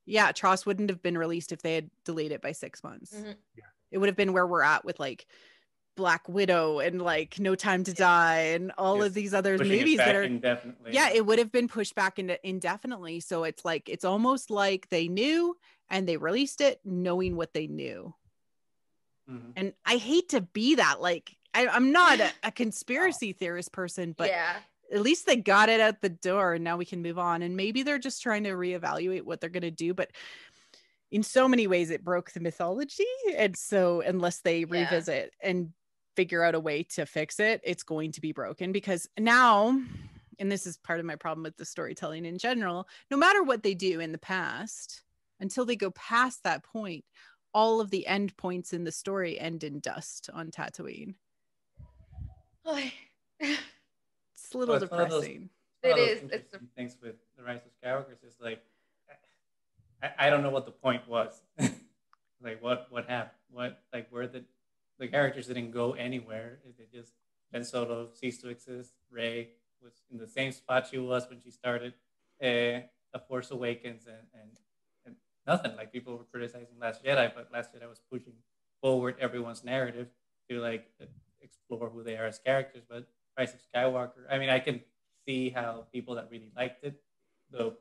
Yeah, Tross wouldn't have been released if they had delayed it by 6 months. It would have been where we're at with like Black Widow and like No Time to Die and all of these other movies that are indefinitely. Yeah, it would have been pushed back indefinitely. So it's like, it's almost like they knew and they released it knowing what they knew. And I hate to be that, like, I'm not a conspiracy theorist person, but at least they got it out the door and now we can move on. And maybe they're just trying to reevaluate what they're going to do. But in so many ways, it broke the mythology. And so unless they revisit and figure out a way to fix it, it's going to be broken, because now, and this is part of my problem with the storytelling in general, no matter what they do in the past, until they go past that point, all of the end points in the story end in dust on Tatooine. It's a little depressing. It is. It's things with the Rise of Skywalker is like, I don't know what the point was. Like, what happened? What, like, where the characters didn't go anywhere. They just, Ben Solo ceased to exist. Rey was in the same spot she was when she started A Force Awakens, and nothing. Like, people were criticizing Last Jedi, but Last Jedi was pushing forward everyone's narrative to like explore who they are as characters. But Rise of Skywalker, I mean, I can see how people that really liked it, the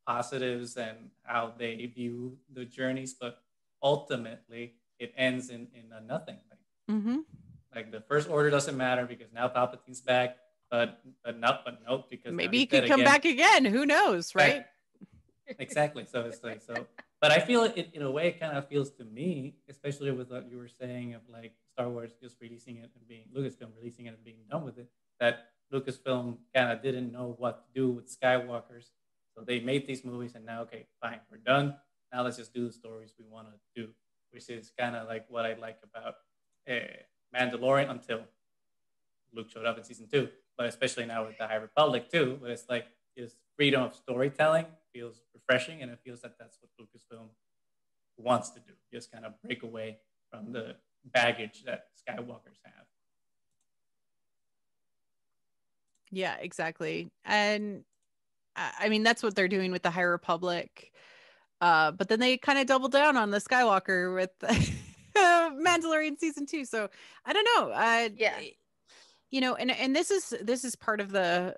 positives and how they view the journeys, but ultimately it ends in a nothing. Like the First Order doesn't matter because now Palpatine's back, but nope, because maybe he could come back again. Who knows, right? Exactly. So it's like, so, but I feel it in a way. It kind of feels to me, especially with what you were saying of like Star Wars just releasing it and being Lucasfilm releasing it and being done with it, that Lucasfilm kind of didn't know what to do with Skywalkers, so they made these movies, and now, okay, fine, we're done. Now let's just do the stories we want to do, which is kind of like what I like about Mandalorian until Luke showed up in season 2, but especially now with the High Republic too, but it's like this freedom of storytelling feels refreshing, and it feels that that's what Lucasfilm wants to do, just kind of break away from the baggage that Skywalkers have. Yeah, exactly. And I mean, that's what they're doing with the High Republic. But then they kind of double down on the Skywalker with Mandalorian season 2. So I don't know. Yeah. You know, and this is part of the,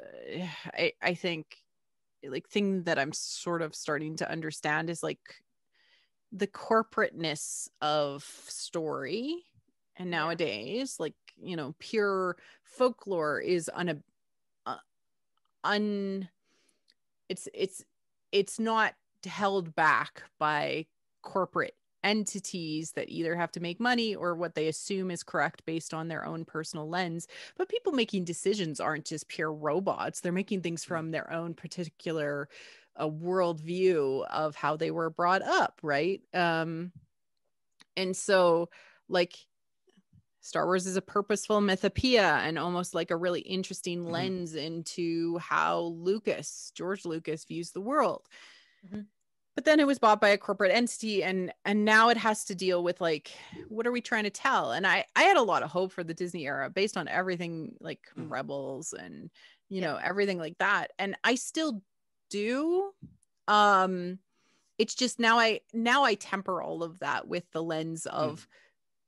I think, like, thing that I'm sort of starting to understand is like the corporateness of story. And nowadays, like, you know, pure folklore is it's not held back by corporate entities that either have to make money or what they assume is correct based on their own personal lens. But people making decisions aren't just pure robots. They're making things from their own particular worldview of how they were brought up, right? And so, like, Star Wars is a purposeful mythopoeia and almost like a really interesting lens into how George Lucas views the world. But then it was bought by a corporate entity, and now it has to deal with, like, what are we trying to tell? And I had a lot of hope for the Disney era based on everything, like Rebels and, you know, everything like that. And I still do. It's just now I temper all of that with the lens of,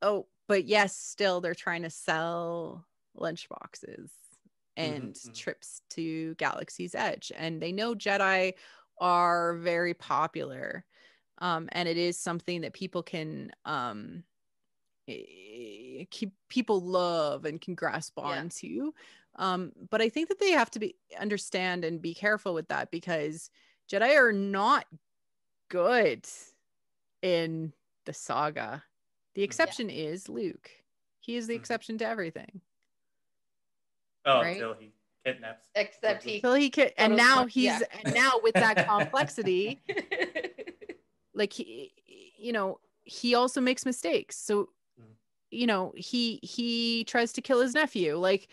oh, but yes, still they're trying to sell lunchboxes and trips to Galaxy's Edge, and they know Jedi are very popular, and it is something that people can people love and can grasp onto. But I think that they have to understand and be careful with that, because Jedi are not good in the saga. The exception is Luke. He is the exception to everything. Oh, right? until he kidnaps. Except and now with that complexity, like, you know, he also makes mistakes. So, you know, he tries to kill his nephew. Like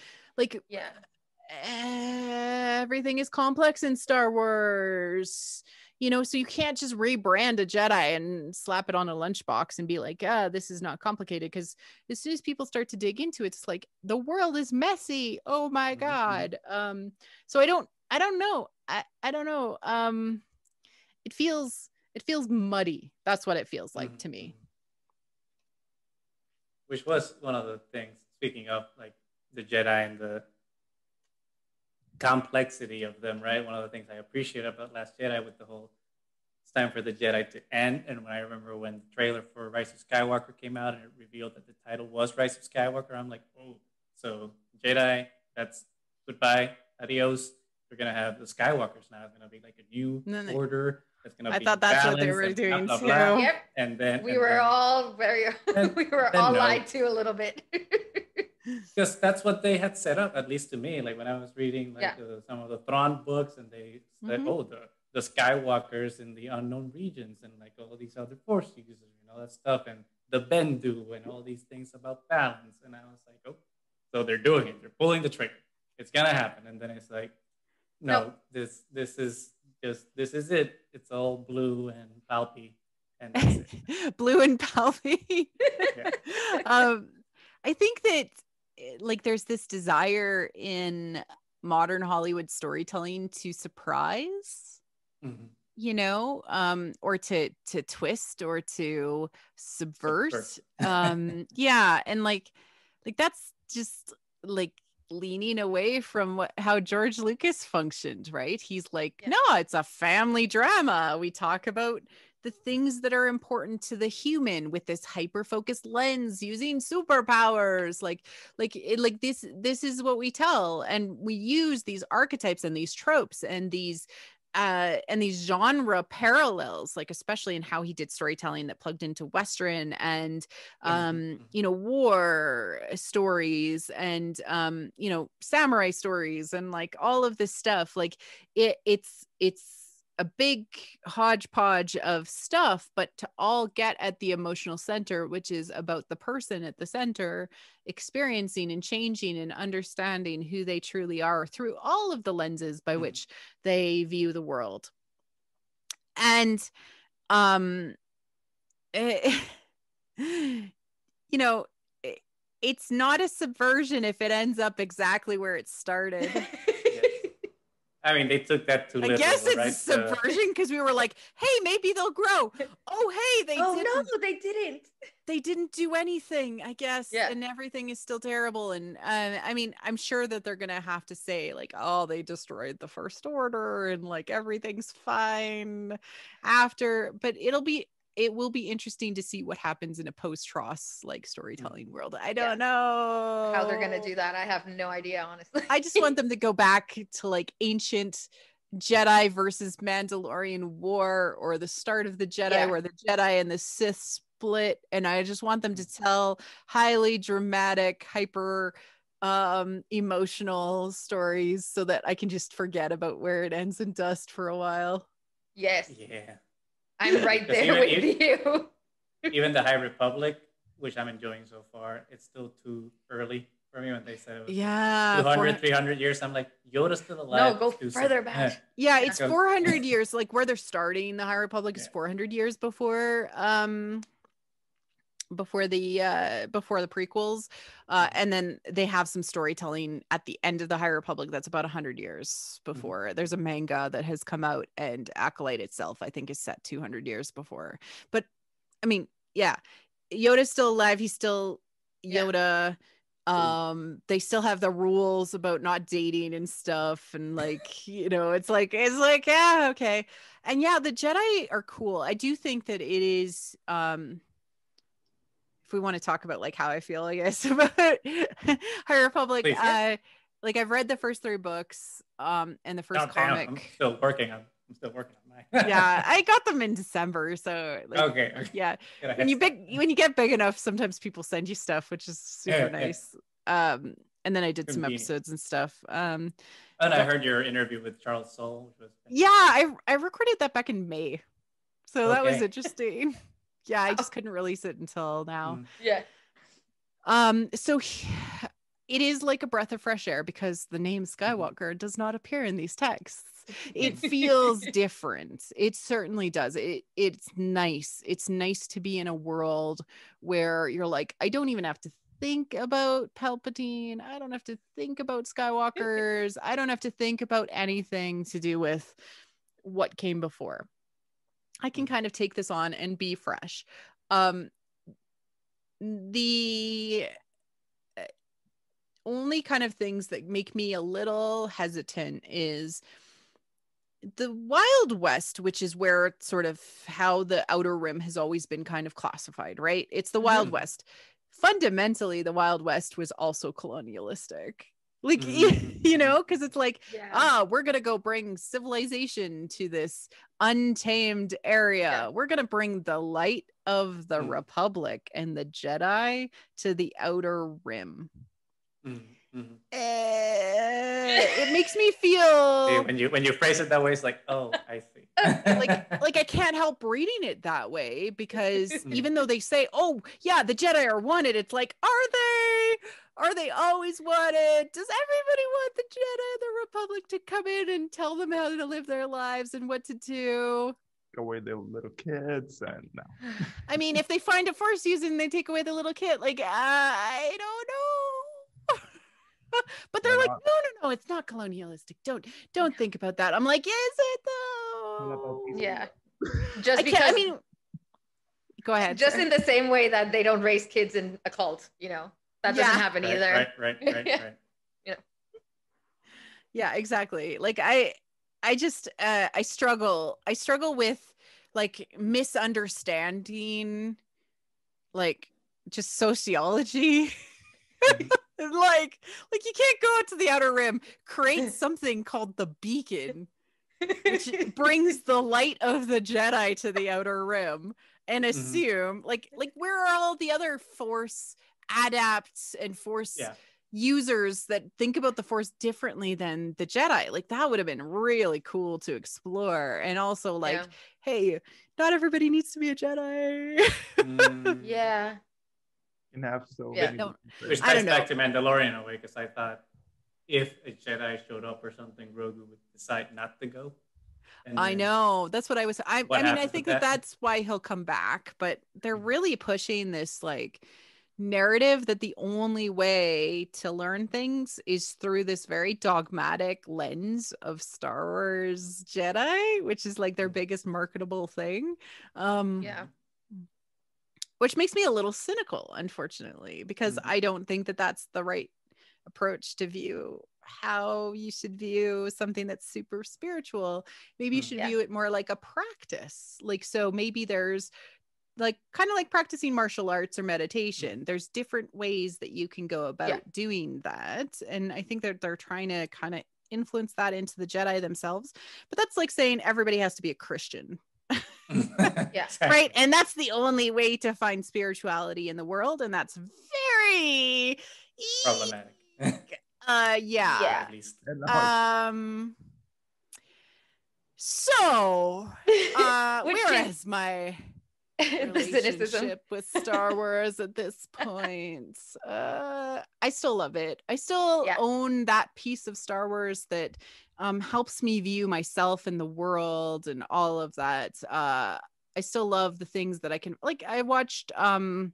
everything is complex in Star Wars. You know, so you can't just rebrand a Jedi and slap it on a lunchbox and be like, this is not complicated. Because as soon as people start to dig into it, it's like, the world is messy. Oh my God. So I don't know. I don't know. It feels muddy. That's what it feels like to me. Which was one of the things, speaking of, like, the Jedi and the complexity of them, right? One of the things I appreciate about Last Jedi with the whole, it's time for the Jedi to end. And when I remember when the trailer for Rise of Skywalker came out and it revealed that the title was Rise of Skywalker, I'm like, oh, so Jedi, that's goodbye, adios. We're going to have the Skywalkers now. It's going to be like a new order. It's going to be, I thought that's what they were doing too. Yep. And then we were all lied to a little bit. Because that's what they had set up, at least to me. Like, when I was reading some of the Thrawn books, and they said, the Skywalkers in the unknown regions, and like all these other Force users and all that stuff, and the Bendu and all these things about balance. And I was like, oh, so they're doing it. They're pulling the trigger. It's gonna happen. And then it's like, no, this is it. It's all blue and palpy, and that's it. Blue and palpy. I think that, like, there's this desire in modern Hollywood storytelling to surprise, you know, or to twist or to subvert. And like that's just like leaning away from how George Lucas functioned, right? He's like, no, it's a family drama. We talk about the things that are important to the human with this hyper-focused lens using superpowers. Like this is what we tell. And we use these archetypes and these tropes and these genre parallels, like especially in how he did storytelling that plugged into Western and you know, war stories and you know, samurai stories and like all of this stuff. Like it's a big hodgepodge of stuff, but to all get at the emotional center, which is about the person at the center experiencing and changing and understanding who they truly are through all of the lenses by which they view the world. And you know, it's not a subversion if it ends up exactly where it started. I mean, they took that too literal, I guess it's right? a subversion because we were like, hey, maybe they'll grow. Oh, hey, they didn't. No, they didn't. They didn't do anything, I guess. Yeah. And everything is still terrible. And I mean, I'm sure that they're going to have to say like, oh, they destroyed the First Order and like everything's fine after. But it will be interesting to see what happens in a post-Tross like storytelling world. I don't know how they're gonna do that. I have no idea, honestly. I just want them to go back to like ancient Jedi versus Mandalorian war, or the start of the Jedi where the Jedi and the Sith split, and I just want them to tell highly dramatic, hyper emotional stories so that I can just forget about where it ends in dust for a while. Yes. Yeah. I'm right there with you. Even the High Republic, which I'm enjoying so far, it's still too early for me when they said it was 200, 300 years. I'm like, Yoda's still alive. No, go further back. Yeah, it's 400 years. Like where they're starting the High Republic is 400 years before the prequels, and then they have some storytelling at the end of the High Republic that's about 100 years before. There's a manga that has come out, and Acolyte itself I think is set 200 years before. But I mean, yeah, Yoda's still alive. He's still Yoda. They still have the rules about not dating and stuff, and like, you know, it's like yeah, okay. And yeah, the Jedi are cool. I do think that it is if we want to talk about like how I feel, I guess, about High Republic, like I've read the first 3 books, and the first comic. I'm still working on mine. Yeah, I got them in December, so like, okay. Yeah, when you get big enough, sometimes people send you stuff, which is super nice. And then I did some episodes and stuff. And I heard your interview with Charles Soule, which was I recorded that back in May, so that was interesting. Yeah, I just couldn't release it until now. Yeah. So it is like a breath of fresh air because the name Skywalker does not appear in these texts. It feels different. It certainly does. It's nice. It's nice to be in a world where you're like, I don't even have to think about Palpatine. I don't have to think about Skywalkers. I don't have to think about anything to do with what came before. I can kind of take this on and be fresh. The only kind of things that make me a little hesitant is the Wild West, which is where sort of how the Outer Rim has always been kind of classified, right? It's the Wild West. Fundamentally, the Wild West was also colonialistic. Like, you know, because it's like, we're going to go bring civilization to this untamed area. Yeah. We're going to bring the light of the Republic and the Jedi to the Outer Rim. It makes me feel when you phrase it that way, it's like, oh, I see. like I can't help reading it that way because even though they say, oh yeah, the Jedi are wanted, it's like, are they always wanted? Does everybody want the Jedi and the Republic to come in and tell them how to live their lives and what to do? Take away the little kids and no. I mean, if they find a Force using, they take away the little kid. Like, I don't know. But they're like, no, it's not colonialistic. Don't think about that. I'm like, is it though? Yeah. Just because, I mean, go ahead. Just in the same way that they don't raise kids in a cult, you know, that doesn't happen either. Right. Yeah. Yeah, exactly. Like I just I struggle with like misunderstanding, like just sociology. like you can't go out to the Outer Rim, create something called the Beacon, which brings the light of the Jedi to the Outer Rim, and assume like where are all the other Force adapts and Force users that think about the Force differently than the Jedi. Like that would have been really cool to explore. And also like, hey, not everybody needs to be a Jedi. Yeah. You can have so Yeah. many. Which ties back to Mandalorian in a way, because I thought if a Jedi showed up or something, Grogu would decide not to go. And I know. That's what I was. I mean, I think that? that's why he'll come back, but they're really pushing this like narrative that the only way to learn things is through this very dogmatic lens of Star Wars Jedi, which is like their biggest marketable thing. Which makes me a little cynical, unfortunately, because I don't think that that's the right approach to view how you should view something that's super spiritual. Maybe you should view it more like a practice. Like, so maybe there's like kind of like practicing martial arts or meditation. There's different ways that you can go about doing that. And I think that they're trying to kind of influence that into the Jedi themselves. But that's like saying everybody has to be a Christian. Right. And that's the only way to find spirituality in the world. And that's very problematic. Yeah. At least. So where is my relationship with Star Wars at this point? I still love it. I still own that piece of Star Wars that helps me view myself in the world and all of that. I still love the things that I can, like, I watched The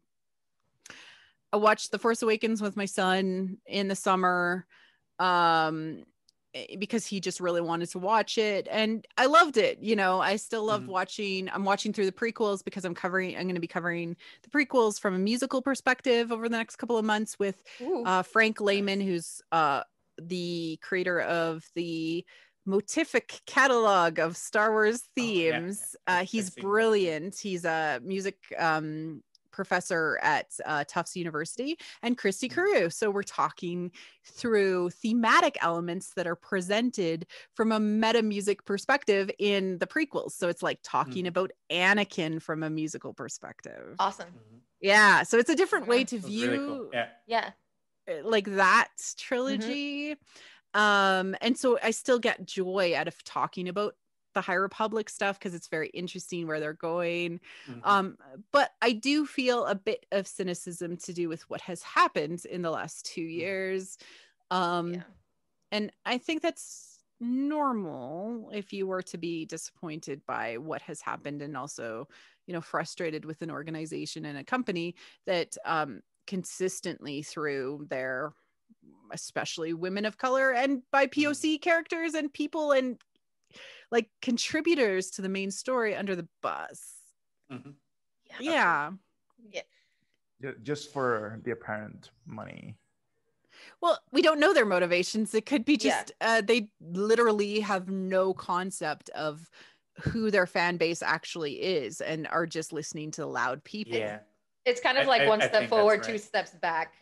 Force Awakens with my son in the summer because he just really wanted to watch it, and I loved it. You know, I still love watching. I'm watching through the prequels because I'm going to be covering the prequels from a musical perspective over the next couple of months with Frank Lehman, who's the creator of the motific catalog of Star Wars themes. He's brilliant. He's a music professor at Tufts University, and Christy Carew. So we're talking through thematic elements that are presented from a meta music perspective in the prequels. So it's like talking about Anakin from a musical perspective. Awesome. Yeah. So it's a different way to view really cool. like that trilogy. And so I still get joy out of talking about the High Republic stuff because it's very interesting where they're going. But I do feel a bit of cynicism to do with what has happened in the last 2 years. And I think that's normal if you were to be disappointed by what has happened, and also, you know, frustrated with an organization and a company that consistently through their, especially women of color and by POC characters and people and like contributors to the main story under the bus. Just for the apparent money. Well, we don't know their motivations. It could be just they literally have no concept of who their fan base actually is and are just listening to loud people. It's kind of like one step forward, two steps back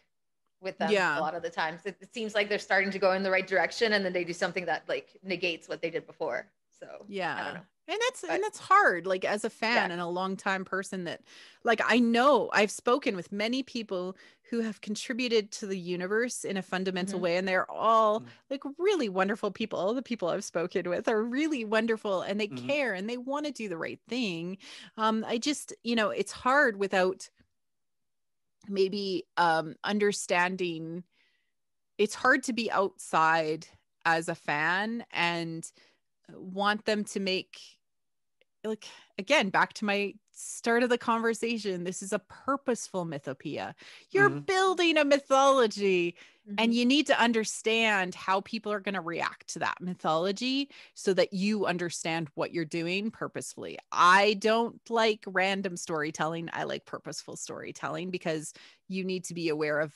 with them a lot of the times. It seems like they're starting to go in the right direction, and then they do something that like negates what they did before. So I don't know. And that's hard, like as a fan and a longtime person that like, I know I've spoken with many people who have contributed to the universe in a fundamental way, and they're all like really wonderful people. All the people I've spoken with are really wonderful, and they care and they want to do the right thing. I just, you know, it's hard without maybe understanding. It's hard to be outside as a fan and want them to make, like, again, back to my start of the conversation, this is a purposeful mythopia. You're building a mythology, and you need to understand how people are going to react to that mythology so that you understand what you're doing purposefully. I don't like random storytelling. I like purposeful storytelling because you need to be aware of,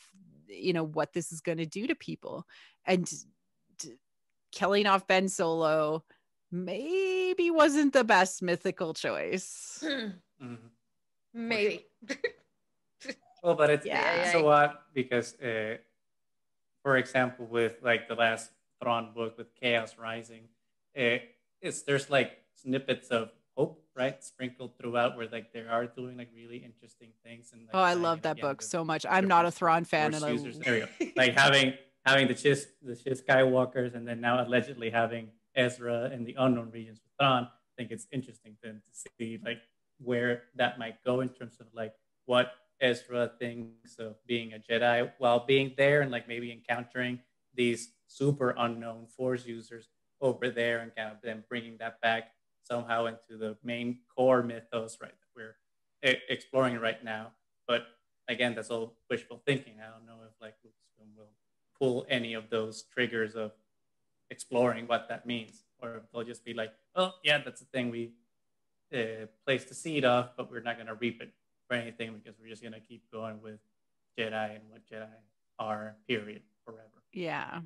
you know, what this is going to do to people. And killing off Ben Solo maybe wasn't the best mythical choice. Maybe. Well, but it's so what, because for example, with like the last Thrawn book with Chaos Rising, there's like snippets of hope, right, sprinkled throughout, where like they are doing like really interesting things. And like, Oh, I love that book so much. I'm not a Thrawn fan, and there we go. Like having the Chiss Skywalkers, and then now allegedly having Ezra in the unknown regions with Thrawn. I think it's interesting to see like where that might go in terms of like what Ezra thinks of being a Jedi while being there, and like maybe encountering these super unknown Force users over there, and kind of then bringing that back somehow into the main core mythos, right, that we're exploring right now. But again, that's all wishful thinking. I don't know if like Lucasfilm will pull any of those triggers of exploring what that means, or if they'll just be like, oh yeah, that's the thing we placed the seed of, but we're not going to reap it for anything, because we're just going to keep going with Jedi and what Jedi are, period, forever. Yeah.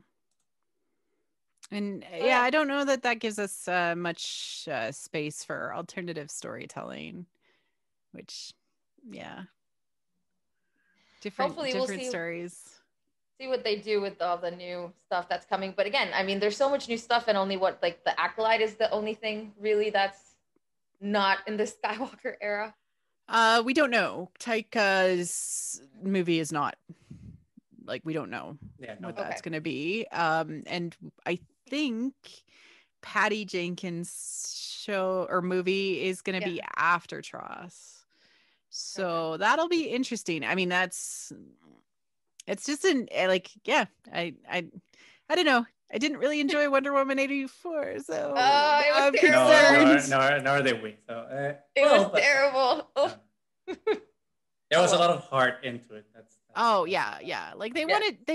And yeah, I don't know that gives us much space for alternative storytelling, which, yeah, different stories. See what they do with all the new stuff that's coming. But again, I mean, there's so much new stuff, and only what, like, the Acolyte is the only thing really that's not in the Skywalker era. We don't know. Taika's movie is not, like, we don't know what that's going to be. And I think Patty Jenkins' show or movie is going to be after Tross. So that'll be interesting. I mean, it's just I don't know. I didn't really enjoy Wonder Woman 84, so it was terrible. Nor did we. So it was terrible. There was a lot of heart into it. That's yeah. Like they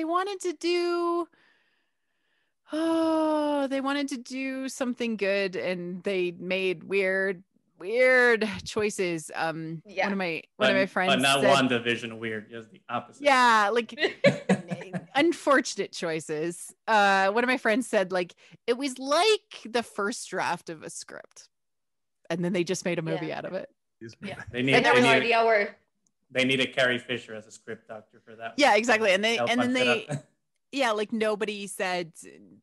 wanted to do something good, and they made weird choices. One of my friends, but not WandaVision weird, just the opposite. Yeah, like unfortunate choices. One of my friends said, like, it was like the first draft of a script, and then they just made a movie out of it. Yeah, they needed Carrie Fisher as a script doctor for that. Yeah, exactly. And then like nobody said,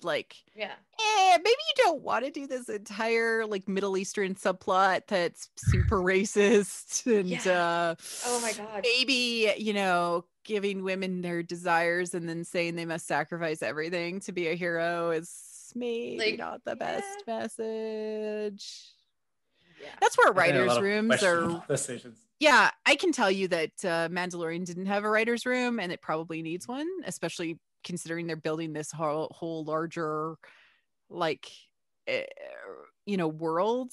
like, maybe you don't want to do this entire like Middle Eastern subplot that's super racist, and oh my god, maybe, you know, giving women their desires and then saying they must sacrifice everything to be a hero is maybe not the best message. That's where writers' rooms are decisions. Yeah, I can tell you that Mandalorian didn't have a writer's room, and it probably needs one, especially considering they're building this whole larger, like, world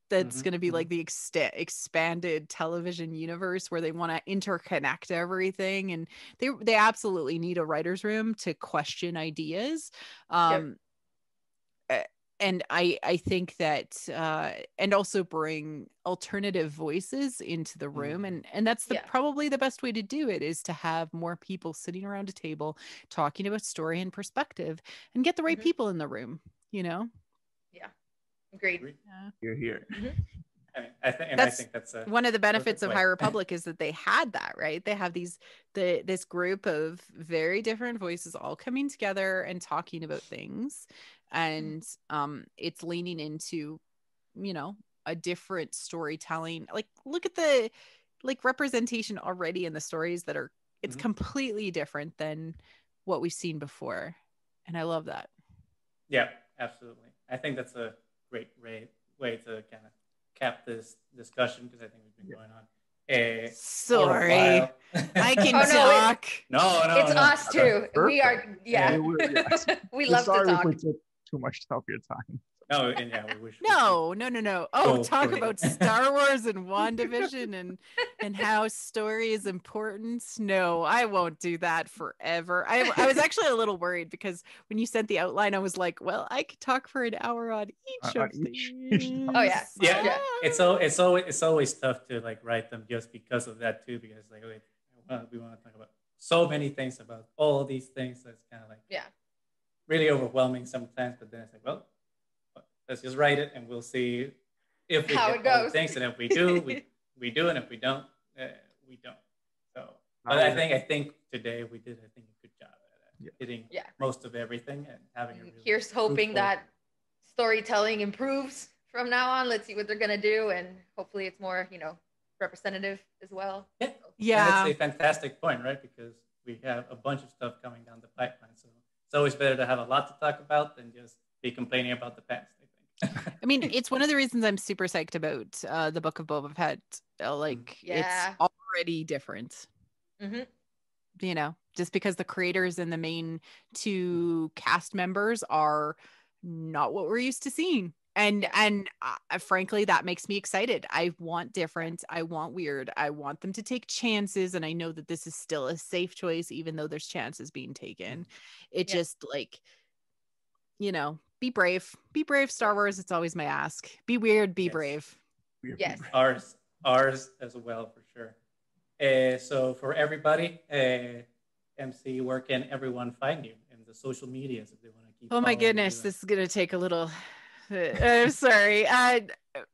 that's going to be like the expanded television universe where they want to interconnect everything, and they absolutely need a writer's room to question ideas. And I think that and also bring alternative voices into the room, and that's probably the best way to do it, is to have more people sitting around a table talking about story and perspective, and get the right people in the room, you know. Agreed. You're here. I think that's one of the benefits of High Republic is that they had that, right? They have this group of very different voices all coming together and talking about things, and it's leaning into, you know, a different storytelling. Like, look at the representation already in the stories that are, it's completely different than what we've seen before, and I love that. Yeah, absolutely. I think that's a great way to kind of cap this discussion, because I think we've been going on sorry I can talk. No, it's us too. We are we love to talk. Sorry if we took too much of your time. No, and we wish. No. Oh, talk about Star Wars and WandaVision and how story is important. No, I won't do that forever. I was actually a little worried, because when you sent the outline, I was like, well, I could talk for an hour on each of these. Oh yeah. It's always tough to like write them just because of that too, because like we want to talk about so many things about all these things. That's kind of like really overwhelming sometimes. But then it's like, well, let's just write it, and we'll see if we how get it goes. All the things, and if we do, we do, and if we don't, we don't. So, but I think today we did a good job at hitting most of everything and having a really here's hoping that storytelling improves from now on, let's see what they're gonna do, and hopefully it's more, representative as well. Yeah, Yeah. That's a fantastic point, right? Because we have a bunch of stuff coming down the pipeline, so it's always better to have a lot to talk about than just be complaining about the past, I think. I mean, it's one of the reasons I'm super psyched about the Book of Boba Fett. It's already different. Just because the creators and the main two cast members are not what we're used to seeing. And frankly, that makes me excited. I want different. I want weird. I want them to take chances. And I know that this is still a safe choice, even though there's chances being taken. It just be brave. Be brave, Star Wars. It's always my ask. Be weird, be brave. Yes. Ours as well, for sure. So for everybody, MC, where can everyone find you in the social medias if they want to keep? Oh my goodness, this is going to take a little... I'm sorry.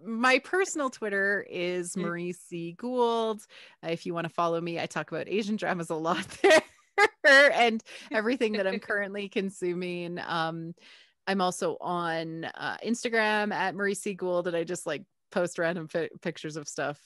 My personal Twitter is Marie C. Gould. If you want to follow me, I talk about Asian dramas a lot there and everything that I'm currently consuming. I'm also on Instagram at Marie C. Gould, and I just post random pictures of stuff.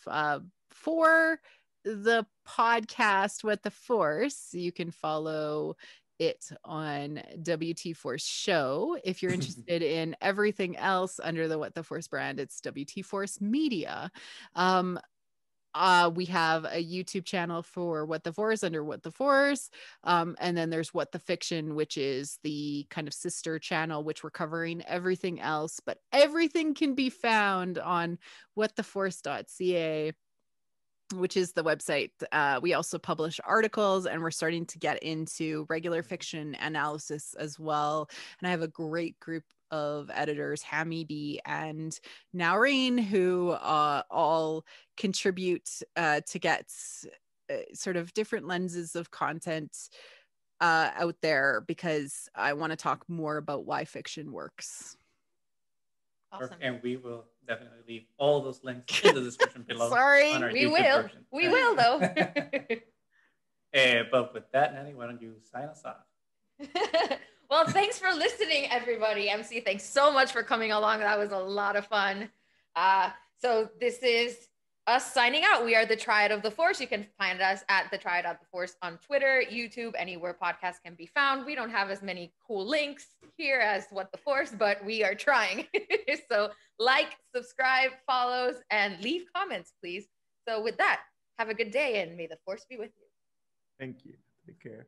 For the podcast What the Force, you can follow it on WT Force Show. If you're interested in everything else under the What the Force brand, it's WT Force Media. We have a YouTube channel for What the Force under What the Force. And then there's What the Fiction, which is the kind of sister channel, which we're covering everything else, but everything can be found on whattheforce.ca, which is the website. We also publish articles, and we're starting to get into regular fiction analysis as well. And I have a great group of editors, Hammy B and Naureen, who all contribute to get sort of different lenses of content out there, because I want to talk more about why fiction works. Awesome. And we will definitely leave all those links in the description below. Sorry, on our we YouTube will. version. We will, though. But with that, Nani, why don't you sign us off? Well, thanks for listening, everybody. MC, thanks so much for coming along. That was a lot of fun. So this is us signing out. We are the Triad of the Force. You can find us at the Triad of the Force on Twitter, YouTube, anywhere podcasts can be found. We don't have as many cool links here as What the Force, but we are trying. So subscribe, follows, and leave comments, please. So with that, have a good day, and may the Force be with you. Thank you. Take care.